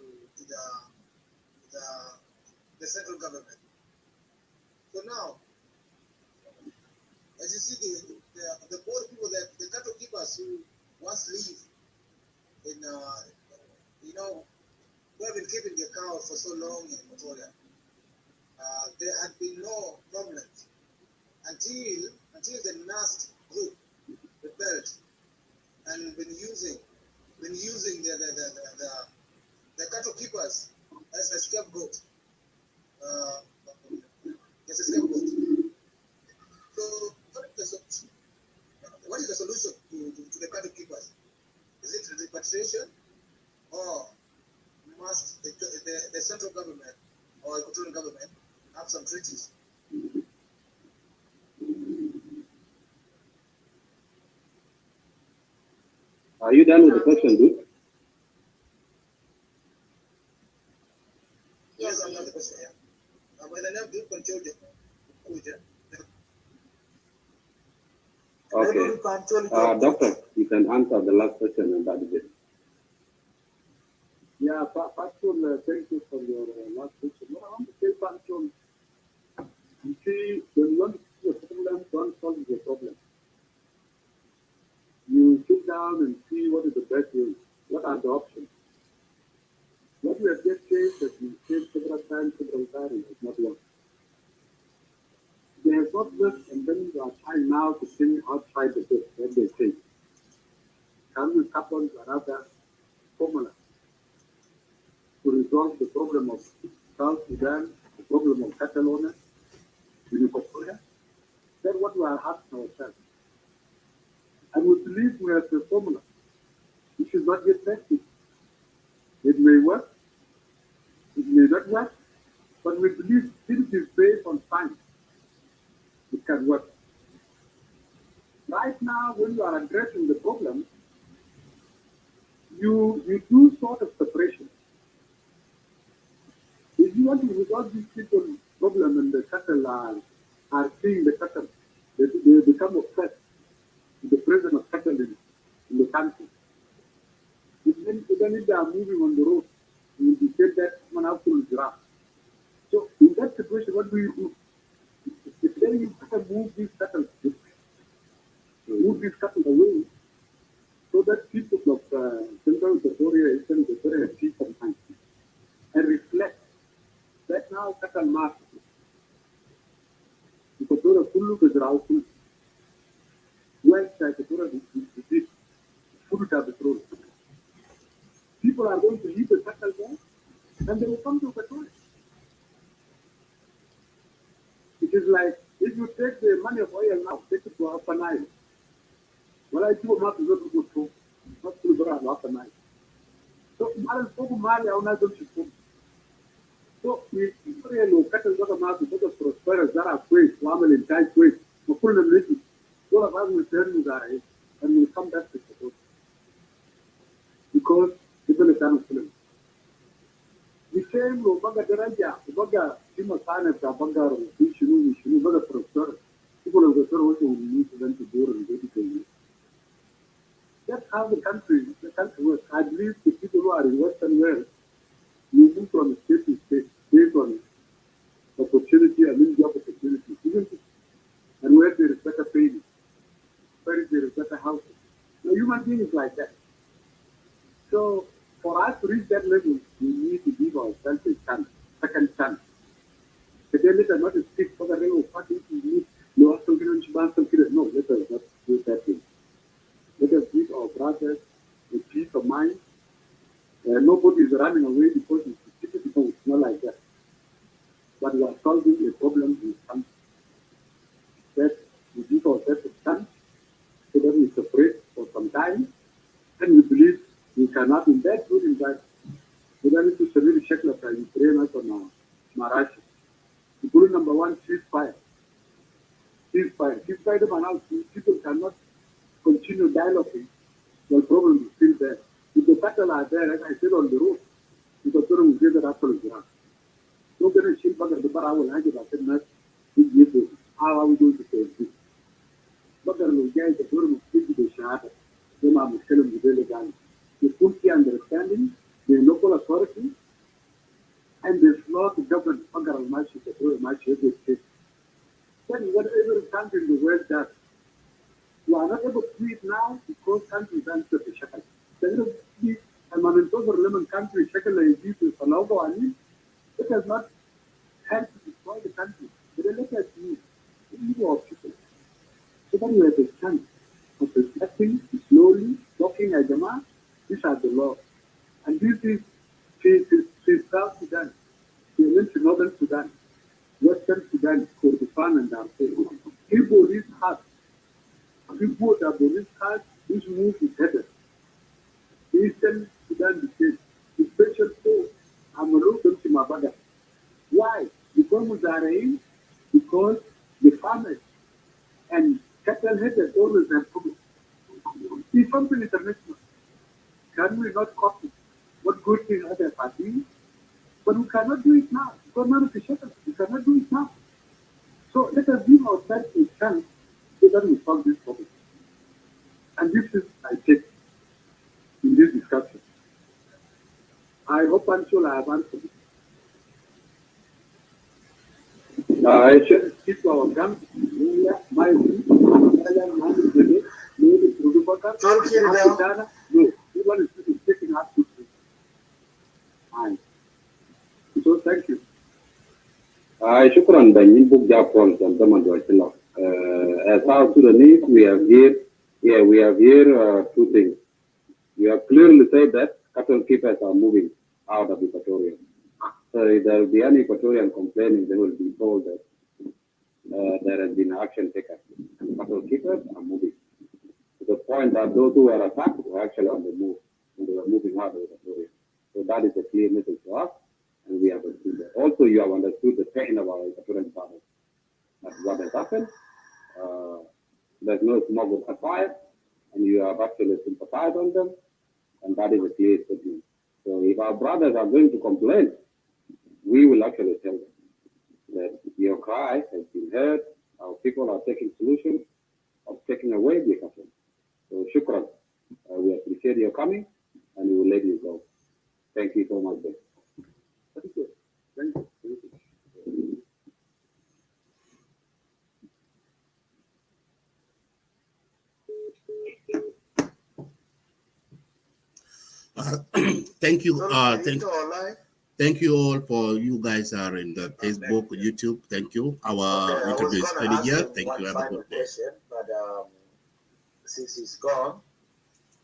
the central government? So now, as you see, the poor people, the cattle keepers who once live in, who have been keeping their cows for so long in Equatoria, there had been no problems until the NAST group rebelled and been using the cattle keepers as a scapegoat. So what is the solution to the cattle keepers? Is it repatriation, or must the central government or Equatorial government have some treaties? Are you done with the question, dude? Yes, I'm done with the question, yeah. By the name, do control the Okay. Doctor, you can answer the last question and that is it. Yeah, Pastor, thank you for your last question. What I want to say, Pastor, you see, when you want to see a problem, don't solve the problem. You sit down and see what is the best way, what are the options. What we have just said that we said several times is not work. They have not worked, and then you are trying now to think outside the box, what they say. Can we couple another formula to resolve the problem of South Sudan, the problem of Catalonia, in Equatoria? That's what we are asking ourselves. And we believe we have the formula. It should not get tested. It may work, it may not work, but we believe since it's based on science, it can work. Right now, when you are addressing the problem, you do sort of separation. If you want to resolve this people's problem and the cattle are seeing the cattle, they become obsessed with the presence of cattle in the country. even if they are moving on the road, you will be said that man have to giraffe. So in that situation, what do you do? If then you have to move these cattle, away, so that people of Central Equatoria, Eastern Equatoria see some time and reflect that now cattle market. Equatoria full of drought, West Equatoria is full of petrol. People are going to leave the cattle there, and they will come to Equatoria. It is like if you take the money of oil now, take it to Upper Nile. Well, I do not go to not to go Upper Nile. So, Mali are not going to come. So, we really cattle got a mass of prosperous that are quick, family in tight quick, we pull them little. All of us will turn to guys and we'll come back to the because people are done with them. The same Baga Deraja, Baga Timasana, Baga, Vishnu, Baga Prosper. People of the also need them to go and educate. That's how the country works. I believe the people who are in Western world, you move from state to state based on opportunity and job opportunity, isn't it? And where there is better pay, where there is better housing. Now, human being is like that. So, for us to reach that level, we need to give ourselves a chance, second chance. But then let us not speak for the level of what we need. No, let us not do that thing. Let us give our brothers a peace of mind. Nobody is running away because it's not like that. But we are solving a problem in country. That we give ourselves a chance so that we separate for some time, and we believe we cannot invest good in that. We don't need to severely check like Ukraine or Russia. The goal number one, ceasefire. Ceasefire. Ceasefire, people cannot continue dialoguing. The problem is still there. If the cattle are there, as I said on the road, because they will get the apple ground. So there is shield bagger the bar will hang it at the net. How are we going to save this? Bagger will get the door will speak to the shahada. They are Muslim with the gang. The full understanding, the local authority, and the law to govern bagger al mashi the door mashi every state. Then whatever country in the world does, you are not able to do it now because countries answer the shackle. There will be a lemon country shackle like this with Palago and it has not helped to destroy the country. But let us use our people. So that we have a chance of reflecting slowly, talking as a man, these are the laws. And this is South Sudan, Northern Sudan, Western Sudan, Kurdistan and Darfur. People is hard. People that believe hard, this move is headed. Eastern Sudan became the special force. I'm a little bit Mabada. Why? Because Muzarain, because the farmers and cattle headers always have problem. It's something international. Can we not copy what good things others are doing? But we cannot do it now. Because none of the shekels. We cannot do it now. So let us give ourselves a chance so that we solve this problem. And this is, I take, in this discussion. I hope I'm sure I have answered it. I should keep our guns. My taking up to so thank you. شكرا بنين بوك جابون تمام دوالتنا. As South Sudanese, we have here two things. We have clearly said that cattle keepers are moving out of Equatoria. So if there will be any Equatorian complaining, they will be told that there has been action taken. Cattle keepers are moving. To the point that those who were attacked were actually on the move, and they were moving out of Equatoria. So that is a clear message to us, and we have understood that. Also, you have understood the pain of our Equatorian farmers. That's what has happened. There's no smoke with fire, and you have actually sympathized on them, and that is a clear statement. So if our brothers are going to complain, we will actually tell them that your cry has been heard. Our people are taking solutions of taking away the cattle. So shukran. We appreciate your coming, and we will let you go. Thank you so much. Thank you. Thank you. Thank you. Thank you. Thank you all for you guys are in the Facebook, YouTube. Thank you. Our interview is finished here. Thank you. Have a good day. But since he's gone,